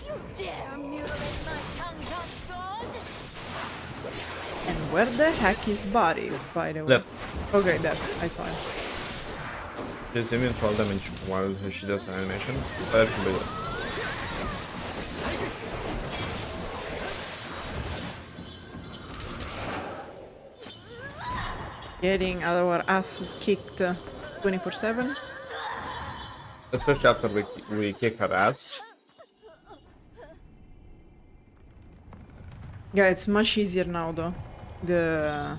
You dare mutilate my tongues on God! And where the heck is Bari, by the way? Left. Okay, there. I saw him. Just immune fall damage while she does an animation. That should be good. Getting our asses kicked 24/7. Especially after we kick her ass. Yeah, it's much easier now though. The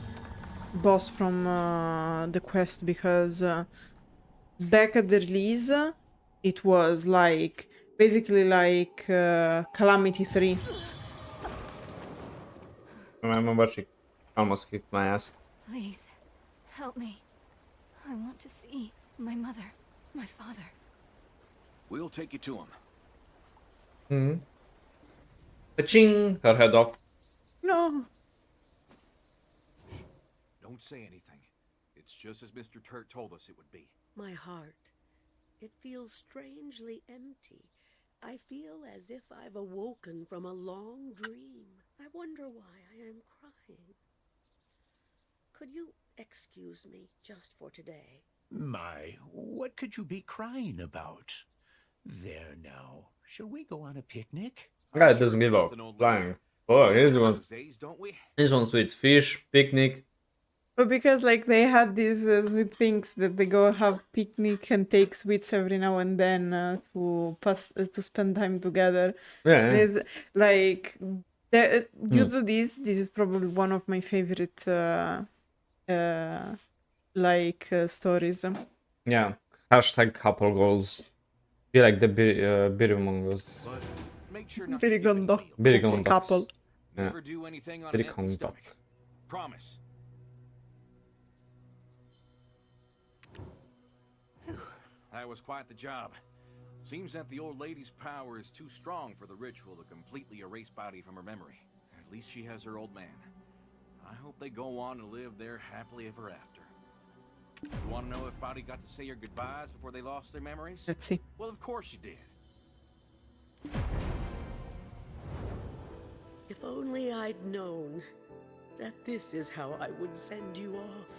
boss from the quest, because back at the release it was like basically like Calamity 3. I remember she almost kicked my ass. Please, help me. I want to see my mother, my father. We'll take you to him. Hmm. Ka-ching! Her head off. No. Don't say anything. It's just as Mr. Turt told us it would be. My heart, it feels strangely empty. I feel as if I've awoken from a long dream. I wonder why I am crying. Could you excuse me just for today? My, what could you be crying about? There now. Shall we go on a picnic? Guy doesn't give a flying. Oh, here's one sweet fish, picnic. But because like they had these sweet things that they go have picnic and take sweets every now and then to spend time together. Yeah. And it's like due to this is probably one of my favorite stories. Yeah. Hashtag couple goals. Be like the Birigongdeok. Birigongdeok. Couple. Yeah. Never do anything on an empty Birigongdeok. stomach. Promise. That was quite the job. Seems that the old lady's power is too strong for the ritual to completely erase Bari from her memory. At least she has her old man. I hope they go on to live there happily ever after. You want to know if Bari got to say her goodbyes before they lost their memories? Let's see. Well, of course she did. If only I'd known that this is how I would send you off.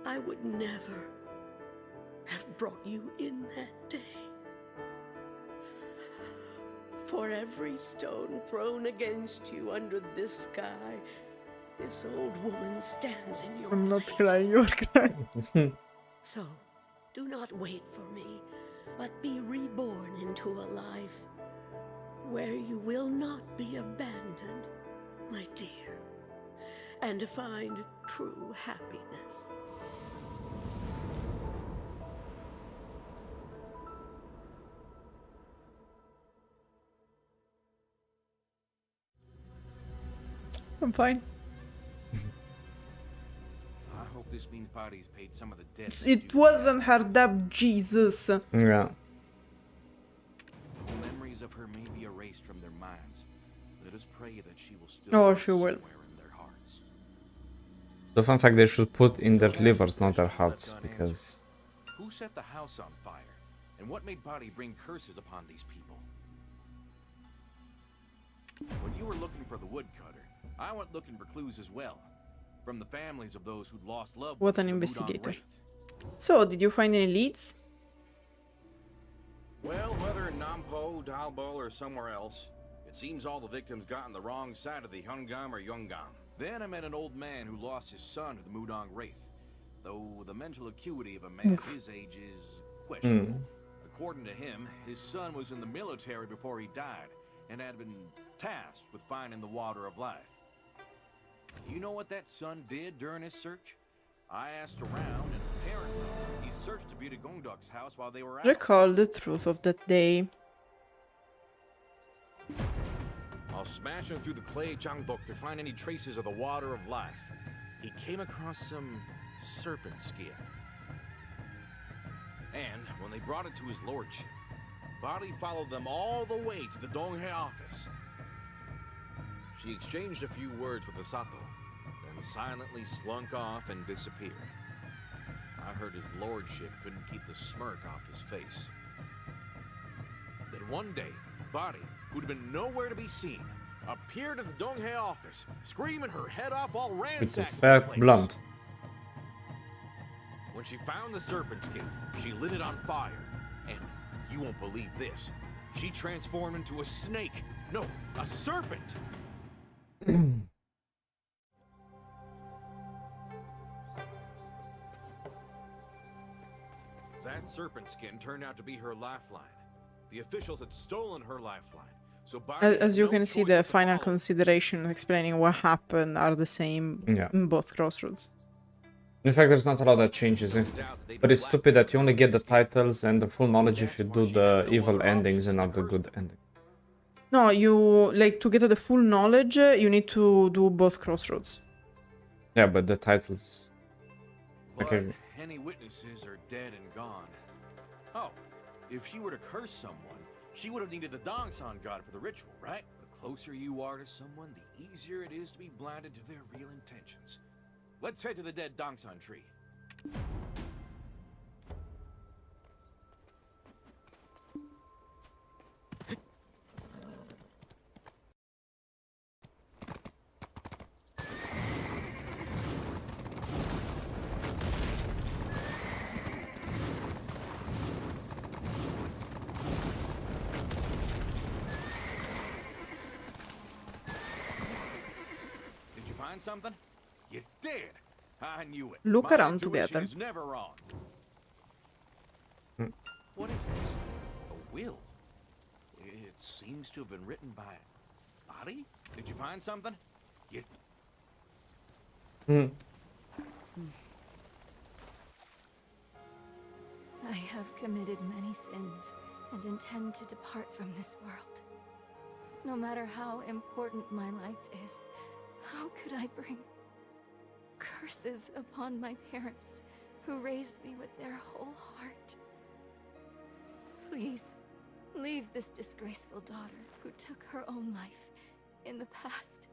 I would never have brought you in that day. For every stone thrown against you under this sky, this old woman stands in your I'm not place. crying, you're crying. So, do not wait for me. but be reborn into a life where you will not be abandoned, my dear, and find true happiness. I'm fine. I hope this means Bari's paid some of the debt. It wasn't her debt, Jesus. Yeah. Memories of her may be erased from their minds. Let us pray that she will still Oh, be she will. somewhere in their hearts. The fun fact, they should put in their livers, not their hearts, because... Who set the house on fire? And what made Bari bring curses upon these people? When you were looking for the woodcutter, I went looking for clues as well. From the families of those who'd lost loved ones. What an to the Mudang investigator. Wraith. So, did you find any leads? Well, whether in Nampo, Dalbo, or somewhere else, it seems all the victims got on the wrong side of the Hungam or Yungam. Then I met an old man who lost his son to the Mudang Wraith, though the mental acuity of a man his age is questionable. According to him, his son was in the military before he died, and had been tasked with finding the water of life. You know what that son did during his search? I asked around, and apparently he searched the Birigongdeok's house while they were out. Recall the truth of that day. While smashing through the clay Jangbok to find any traces of the water of life, he came across some serpent skin. And when they brought it to his lordship, Bari followed them all the way to the Donghae office. She exchanged a few words with the Sato, then silently slunk off and disappeared. I heard his lordship couldn't keep the smirk off his face. Then one day, Bari, who'd been nowhere to be seen, appeared at the Donghae office, screaming her head off all It's a ransacked fair the place. blunt. When she found the serpent skin, she lit it on fire. And you won't believe this. She transformed into a snake. No, a serpent. That serpent skin turned out to be her lifeline. The officials had stolen her lifeline. So Bari As you had no can see, choice the but to final follow. consideration explaining what happened are the same Yeah. in both crossroads. In fact, there's not a lot that changes, but it's stupid that you only get the titles and the full knowledge if you do the evil endings and not the good ending. No, you like to get the full knowledge, you need to do both crossroads. Yeah, but the titles... But Okay. any witnesses are dead and gone. Oh, if she were to curse someone, she would have needed the Dongsan god for the ritual, right? The closer you are to someone, the easier it is to be blinded to their real intentions. Let's head to the dead Dongsan tree. Did you find something? You did. I knew it. Look My around intuition together. is never wrong. What is this? A will? It seems to have been written by Bari? Did you find something? You... I have committed many sins and intend to depart from this world. No matter how important my life is, how could I bring curses upon my parents who raised me with their whole heart? Please, leave this disgraceful daughter who took her own life in the past.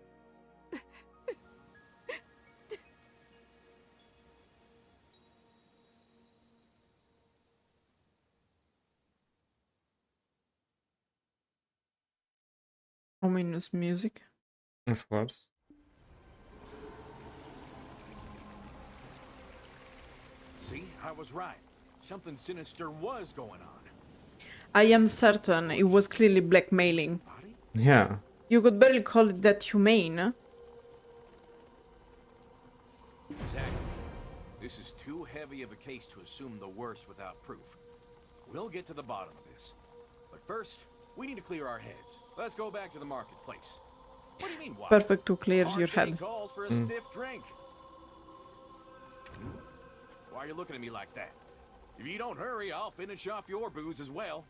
Ominous music. Of course. See, I was right. Something sinister was going on. I am certain it was clearly blackmailing. Yeah. You could barely call it that humane. Exactly. This is too heavy of a case to assume the worst without proof. We'll get to the bottom of this. But first, we need to clear our heads. Let's go back to the marketplace. What do you mean, why? Perfect to clear your Hardly head. calls for a stiff drink. Why are you looking at me like that? If you don't hurry, I'll finish off your booze as well.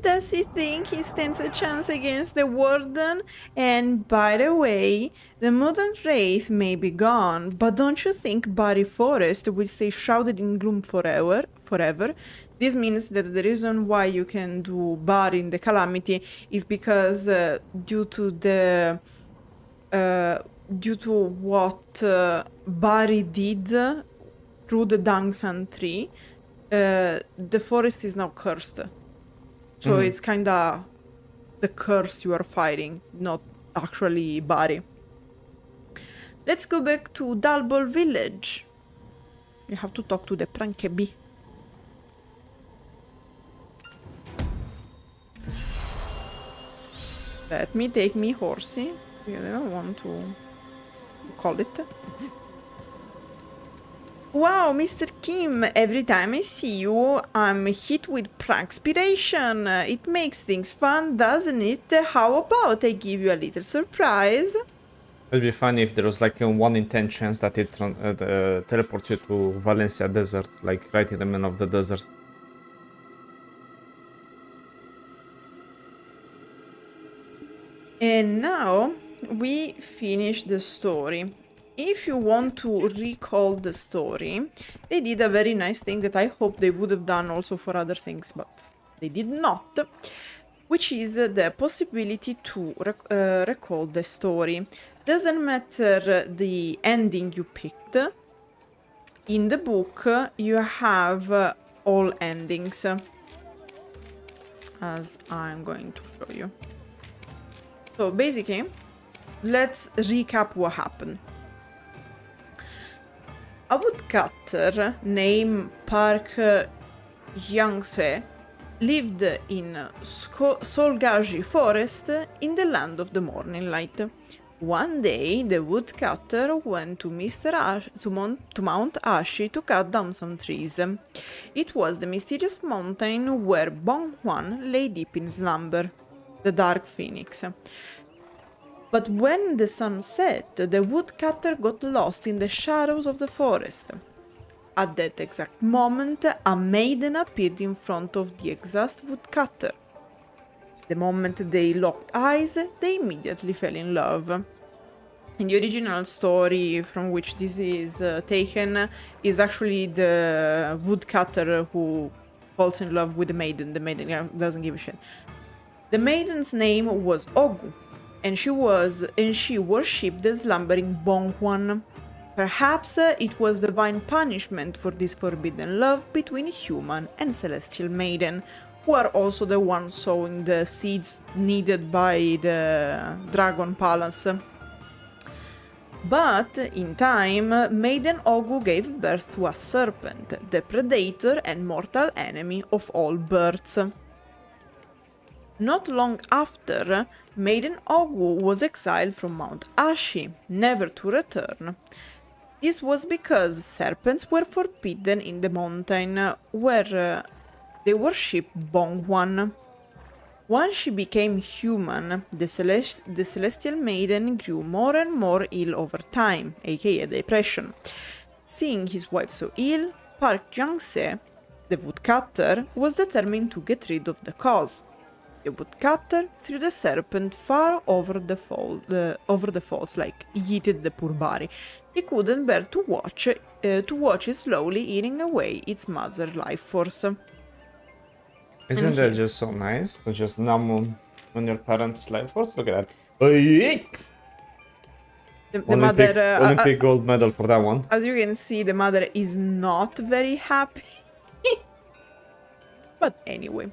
Does he think he stands a chance against the Warden? And by the way, the Mudang Wraith may be gone, but don't you think Bari Forest will stay shrouded in gloom forever? This means that the reason why you can do Bari in the Calamity is because due to what Bari did through the Dangsan tree, the forest is now cursed. So it's kinda the curse you are fighting, not actually Bari. Let's go back to Dalbol village. You have to talk to the Prankebi. Let me take me horsey. I don't want to call it. Wow, Mr. Kim, every time I see you, I'm hit with prankspiration. It makes things fun, doesn't it? How about I give you a little surprise? It'd be funny if there was like a 1 in 10 chance that it teleports you to Valencia desert, like right in the middle of the desert. And now we finish the story. If you want to recall the story, they did a very nice thing that I hope they would have done also for other things, but they did not, which is the possibility to recall the story. Doesn't matter the ending you picked. In the book, you have all endings, as I'm going to show you. So basically, let's recap what happened. A woodcutter named Park Youngsue lived in Solgaji Forest in the land of the morning light. One day, the woodcutter went to Mount Ashi to cut down some trees. It was the mysterious mountain where Bonghwan lay deep in slumber, the Dark Phoenix. But when the sun set, the woodcutter got lost in the shadows of the forest. At that exact moment, a maiden appeared in front of the exhausted woodcutter. The moment they locked eyes, they immediately fell in love. In the original story from which this is taken, is actually the woodcutter who falls in love with the maiden. The maiden doesn't give a shit. The maiden's name was Ogu, and she worshipped the slumbering Bonghwan. Perhaps it was divine punishment for this forbidden love between human and celestial maiden, who are also the ones sowing the seeds needed by the Dragon Palace. But in time, Maiden Ogu gave birth to a serpent, the predator and mortal enemy of all birds. Not long after, Maiden Ogu was exiled from Mount Ashi, never to return. This was because serpents were forbidden in the mountain where they worshipped Bonghwan. Once she became human, the Celestial Maiden grew more and more ill over time, aka depression. Seeing his wife so ill, Park Youngsue, the woodcutter, was determined to get rid of the cause. The woodcutter threw the serpent far over the falls, like yeeted the poor Bari. He couldn't bear to watch it slowly eating away its mother life force. Isn't that just so nice to just numb on your parents' life force? Look at that. Olympic gold medal for that one. As you can see, the mother is not very happy. But anyway.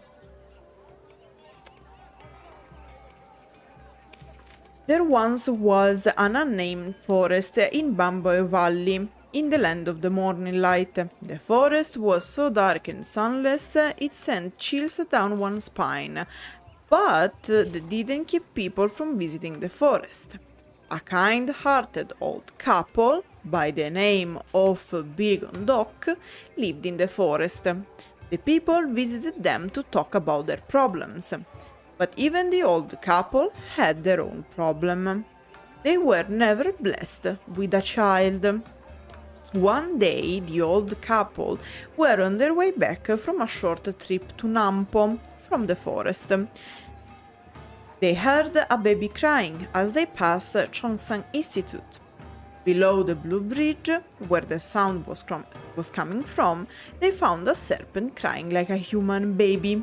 There once was an unnamed forest in Bamboe Valley, in the land of the morning light. The forest was so dark and sunless, it sent chills down one's spine, but that didn't keep people from visiting the forest. a kind-hearted old couple by the name of Birigongdeok lived in the forest. The people visited them to talk about their problems. But even the old couple had their own problem. They were never blessed with a child. One day, the old couple were on their way back from a short trip to Nampo from the forest. They heard a baby crying as they passed Chongsang Institute. Below the blue bridge, where the sound was coming from, they found a serpent crying like a human baby.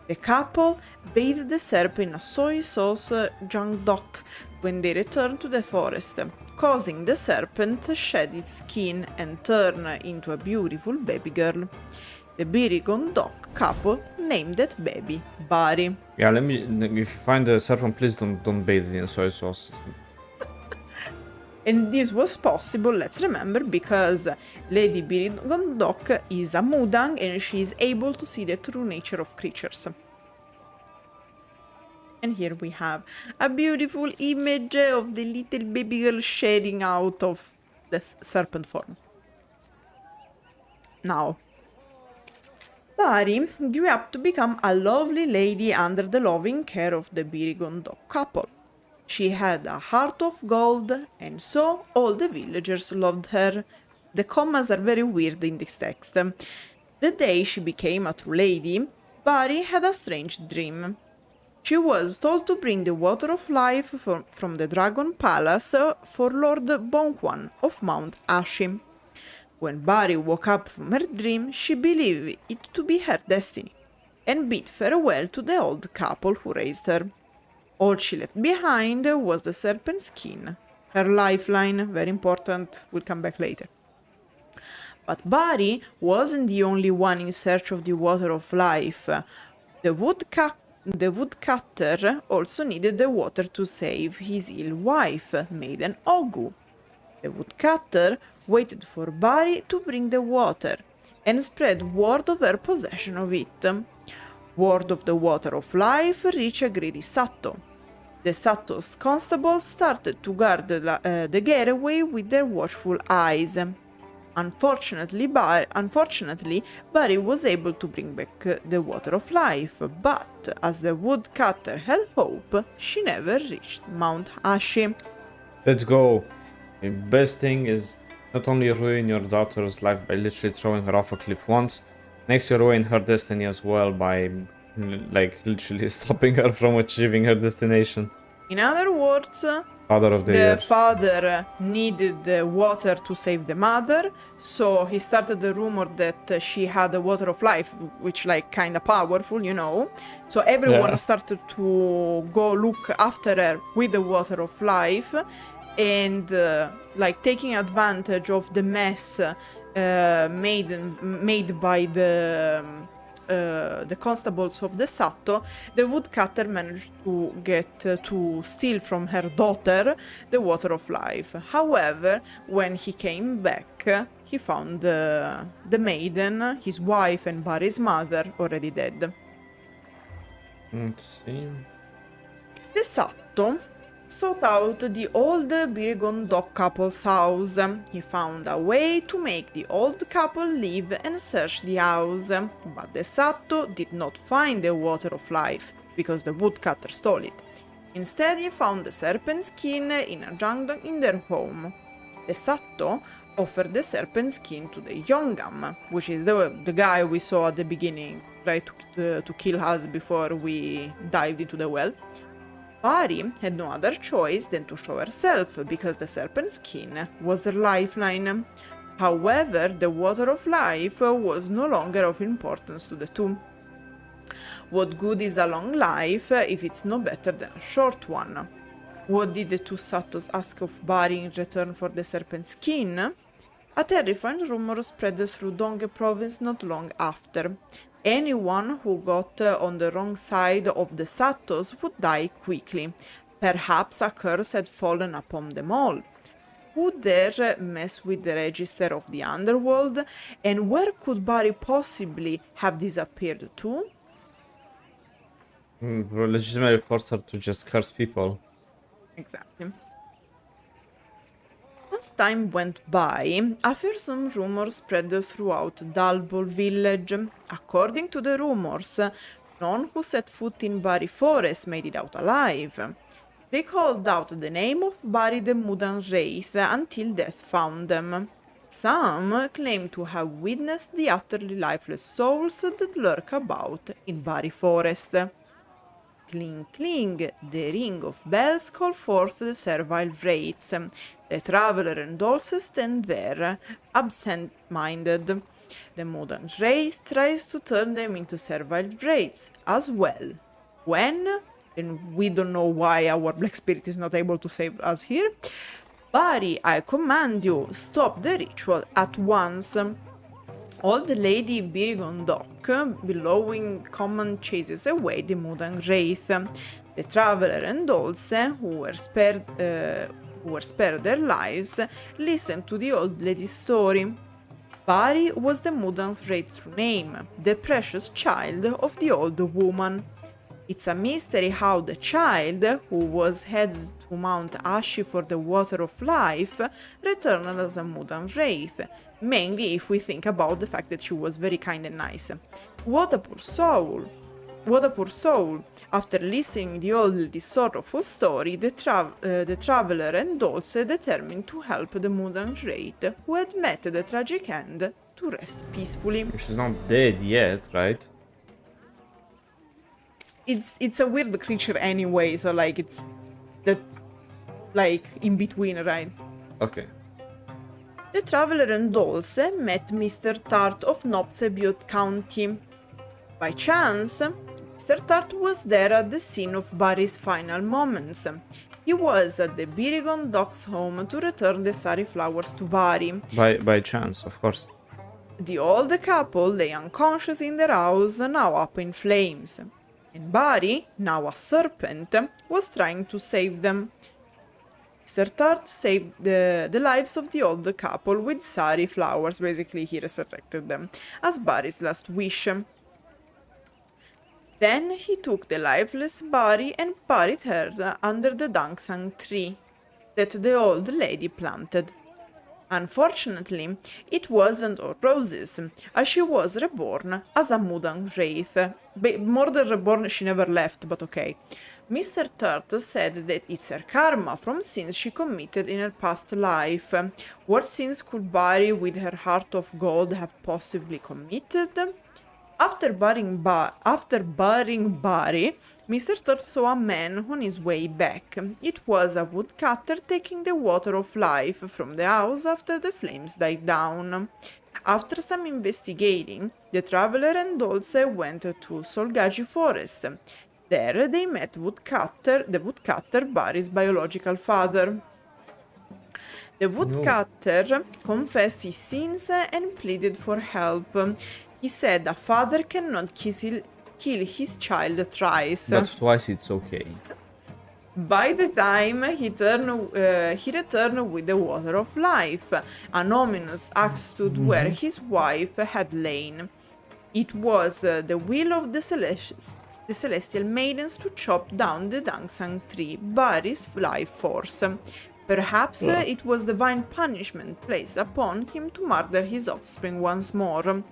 The couple bathed the serpent in a soy sauce jangdok when they returned to the forest, causing the serpent to shed its skin and turn into a beautiful baby girl. The Birigongdeok couple named that baby Bari. Yeah, if you find the serpent, please don't bathe it in soy sauce. And this was possible, let's remember, because Lady Birigongdeok is a Mudang and she is able to see the true nature of creatures. And here we have a beautiful image of the little baby girl shedding out of the serpent form. Now, Bari grew up to become a lovely lady under the loving care of the Birigongdeok couple. She had a heart of gold, and so all the villagers loved her. The commas are very weird in this text. The day she became a true lady, Bari had a strange dream. She was told to bring the water of life from the Dragon Palace for Lord Bonquan of Mount Ashi. When Bari woke up from her dream, she believed it to be her destiny, and bid farewell to the old couple who raised her. All she left behind was the serpent skin, her lifeline, very important, we'll come back later. But Bari wasn't the only one in search of the water of life. The woodcutter also needed the water to save his ill wife, Maiden Ogu. The woodcutter waited for Bari to bring the water and spread word of her possession of it. Word of the water of life reached a greedy Sato. The Sato's constables started to guard the getaway with their watchful eyes. Unfortunately, Bari was able to bring back the water of life, but as the woodcutter had hope, she never reached Mount Ashi. Let's go. The best thing is not only ruin your daughter's life by literally throwing her off a cliff once, next you ruin her destiny as well by like literally stopping her from achieving her destination. In other words, the father needed the water to save the mother, so he started the rumor that she had the water of life, which like kind of powerful, you know. So everyone started to go look after her with the water of life, and like taking advantage of the mess made by the constables of the Sato, the woodcutter managed to get to steal from her daughter the water of life. However, when he came back, he found the maiden, his wife and Bari's mother already dead. Let's see. The Sato sought out the old Birigongdeok couple's house. He found a way to make the old couple leave and search the house, but the Sato did not find the water of life, because the woodcutter stole it. Instead, he found the serpent skin in a jungle in their home. The Sato offered the serpent skin to the Yongam, which is the guy we saw at the beginning, right, to kill us before we dived into the well. Bari had no other choice than to show herself, because the serpent skin was her lifeline. However, the water of life was no longer of importance to the two. What good is a long life if it's no better than a short one? What did the two Satos ask of Bari in return for the serpent skin? A terrifying rumor spread through Donghe province not long after. Anyone who got on the wrong side of the Satos would die quickly. Perhaps a curse had fallen upon them all. Who dare mess with the register of the underworld? And where could Bari possibly have disappeared to? Legitimately forced her to just curse people. Exactly. As time went by, a fearsome rumor spread throughout Dalbol village. According to the rumors, none who set foot in Bari Forest made it out alive. They called out the name of Bari the Mudang Wraith until death found them. Some claim to have witnessed the utterly lifeless souls that lurk about in Bari Forest. Cling cling, the ring of bells call forth the Servile Wraiths. The traveler and Dosa stand there, absent-minded. The Mudang Wraith tries to turn them into Servile Wraiths as well. When, and we don't know why our Black Spirit is not able to save us here, Bari, I command you, stop the ritual at once. Old Lady Birigongdeok, bellowing command, chases away the Mudang Wraith. The traveler and Dosa, who were spared their lives, listen to the old lady's story. Bari was the Mudang Wraith's true name, the precious child of the old woman. It's a mystery how the child, who was headed to Mount Ashi for the water of life, returned as a Mudang Wraith, mainly if we think about the fact that she was very kind and nice. What a poor soul! What a poor soul! After listening the old lady's sorrowful story, the traveler and Dosa determined to help the Mudang Wraith, who had met the tragic end, to rest peacefully. She's not dead yet, right? It's a weird creature anyway, so like it's the in between, right? Okay. The traveler and Dosa met Mr. Tart of Nopsebiot County. By chance, Mr. Tart was there at the scene of Bari's final moments. He was at the Birigongdeok's home to return the sari flowers to Bari. By chance, of course. The old couple lay unconscious in their house, now up in flames. And Bari, now a serpent, was trying to save them. Mr. Tart saved the lives of the old couple with sari flowers, basically he resurrected them, as Bari's last wish. Then he took the lifeless Bari and buried her under the Dangsang tree that the old lady planted. Unfortunately, it wasn't all roses, as she was reborn as a Mudang Wraith. More than reborn, she never left, but okay. Mr. Tart said that it's her karma from sins she committed in her past life. What sins could Bari, with her heart of gold, have possibly committed? After burying Bari, Mr. Tart saw a man on his way back. It was a woodcutter taking the water of life from the house after the flames died down. After some investigating, the traveler and Dosa went to Solgaji Forest. There they met the woodcutter, Bari's biological father. The woodcutter confessed his sins and pleaded for help. He said a father cannot kill his child thrice. But twice it's okay. By the time he returned with the water of life, an ominous axe stood where his wife had lain. It was the will of the celestial maidens to chop down the Dangsang tree, Bari's life force. Perhaps it was divine punishment placed upon him to murder his offspring once more.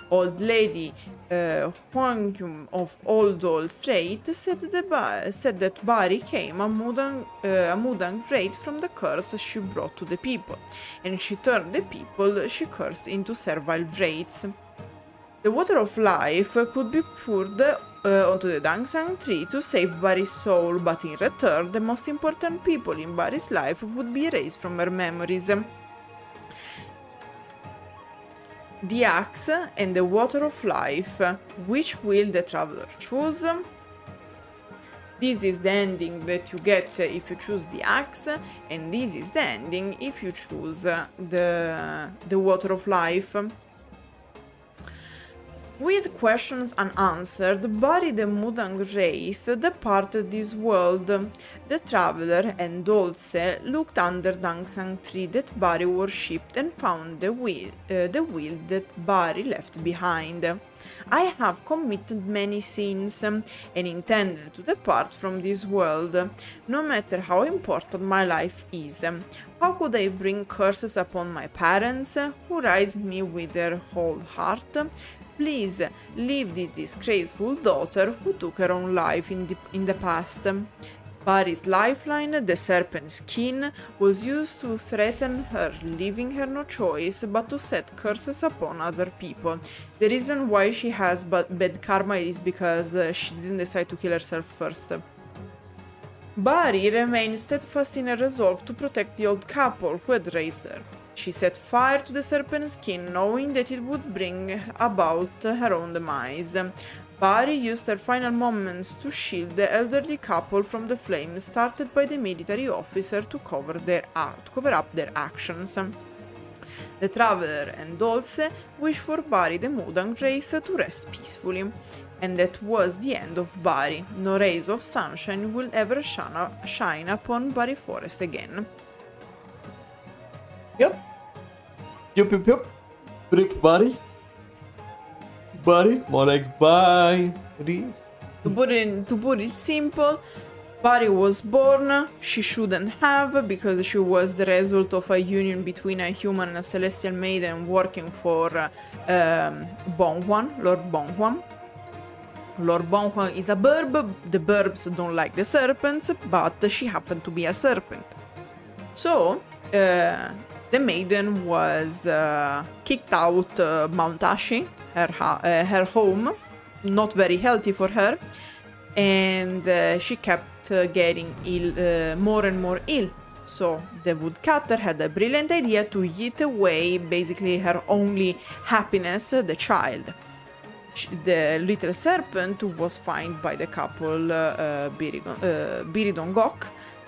Old Lady Huangyum of Old Strait said that Bari came a Mudang Wraith from the curse she brought to the people, and she turned the people she cursed into Servile Wraiths. The water of life could be poured onto the Dangsang tree to save Bari's soul, but in return, the most important people in Bari's life would be erased from her memories. The axe and the water of life. Which will the traveler choose? This is the ending that you get if you choose the axe, and this is the ending if you choose the water of life. With questions unanswered, Bari the Mudang Wraith departed this world. The traveler and Dosa looked under Dangsang tree that Bari worshipped and found the will that Bari left behind. I have committed many sins and intended to depart from this world, no matter how important my life is. How could I bring curses upon my parents, who raised me with their whole heart? Please, leave this disgraceful daughter who took her own life in the past. Bari's lifeline, the serpent skin, was used to threaten her, leaving her no choice but to set curses upon other people. The reason why she has bad karma is because she didn't decide to kill herself first. Bari remained steadfast in her resolve to protect the old couple who had raised her. She set fire to the serpent skin, knowing that it would bring about her own demise. Bari used her final moments to shield the elderly couple from the flames started by the military officer to cover up their actions. The Traveler and Dolce wish for Bari the Mudang Wraith to rest peacefully. And that was the end of Bari. No rays of sunshine will ever shine upon Bari Forest again. Yep. Rip Bari. Bari, more like Bari. To put it simple, Bari was born, she shouldn't have, because she was the result of a union between a human and a celestial maiden working for Bonghwan, Lord Bonghwan. Lord Bonghwan is a burb, the burbs don't like the serpents, but she happened to be a serpent. So, the maiden was kicked out Mount Ashi, her home, not very healthy for her, and she kept getting ill, more and more ill. So the Woodcutter had a brilliant idea to eat away basically her only happiness, the child. The little serpent was found by the couple Birigongdeok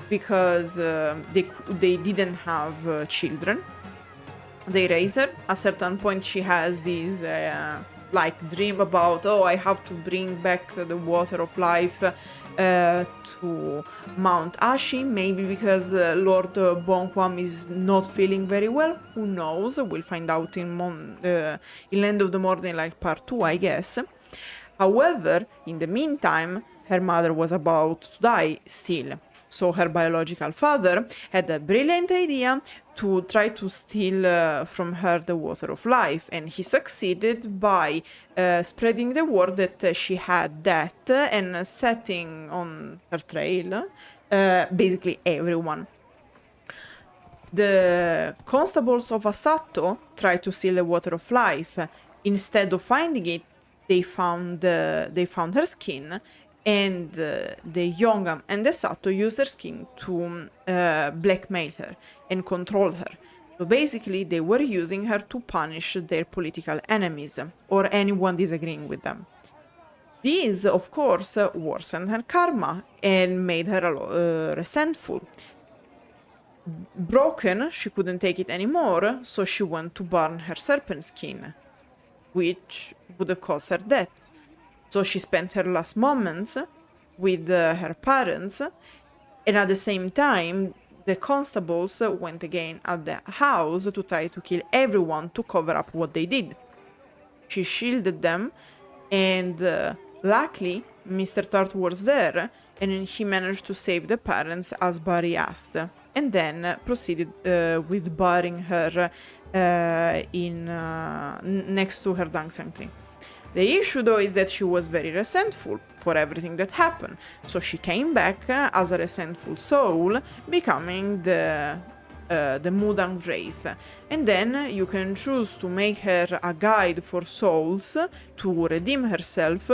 because they didn't have children. They raised her. At a certain point she has this dream about, oh, I have to bring back the water of life to Mount Ashi, maybe because Lord Bonghwan is not feeling very well. Who knows? We'll find out in Land of the Morning, like part 2, I guess. However, in the meantime, her mother was about to die still. So her biological father had a brilliant idea to try to steal from her the water of life, and he succeeded by spreading the word that she had that and setting on her trail basically everyone. The constables of Asato tried to steal the water of life. Instead of finding it, they found her skin, and the Yongam and the Sato used her skin to blackmail her and control her. So basically they were using her to punish their political enemies or anyone disagreeing with them. This, of course, worsened her karma and made her resentful. Broken, she couldn't take it anymore, so she went to burn her serpent skin, which would have caused her death. So she spent her last moments with her parents, and at the same time, the constables went again at the house to try to kill everyone to cover up what they did. She shielded them, and luckily, Mr. Tart was there, and he managed to save the parents as Bari asked, and then proceeded with burying her next to her Dangsang tree. The issue, though, is that she was very resentful for everything that happened, so she came back as a resentful soul, becoming the Mudang Wraith. And then you can choose to make her a guide for souls to redeem herself,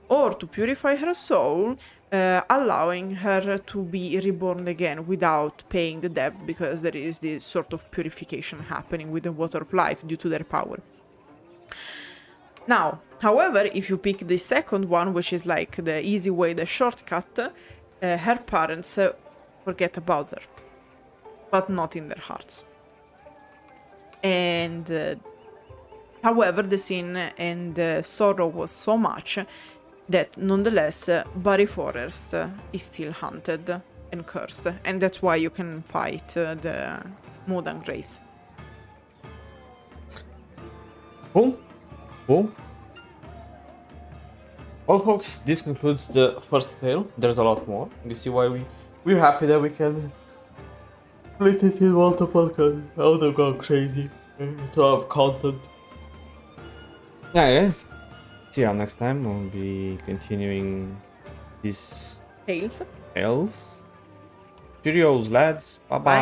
or to purify her soul, allowing her to be reborn again without paying the debt, because there is this sort of purification happening with the Water of Life due to their power. Now, however, if you pick the second one, which is like the easy way, the shortcut, her parents forget about her, but not in their hearts. And however, the sin and the sorrow was so much that nonetheless Bari Forest is still haunted and cursed, and that's why you can fight the Mudang Wraith. Cool. Well, folks, this concludes the first tale. There's a lot more. You see why we're happy that we can split it in multiple because I would have gone crazy to have content. Yeah, guys. See you next time. We'll be continuing this Tales. tales. Cheerios, lads. Bye bye.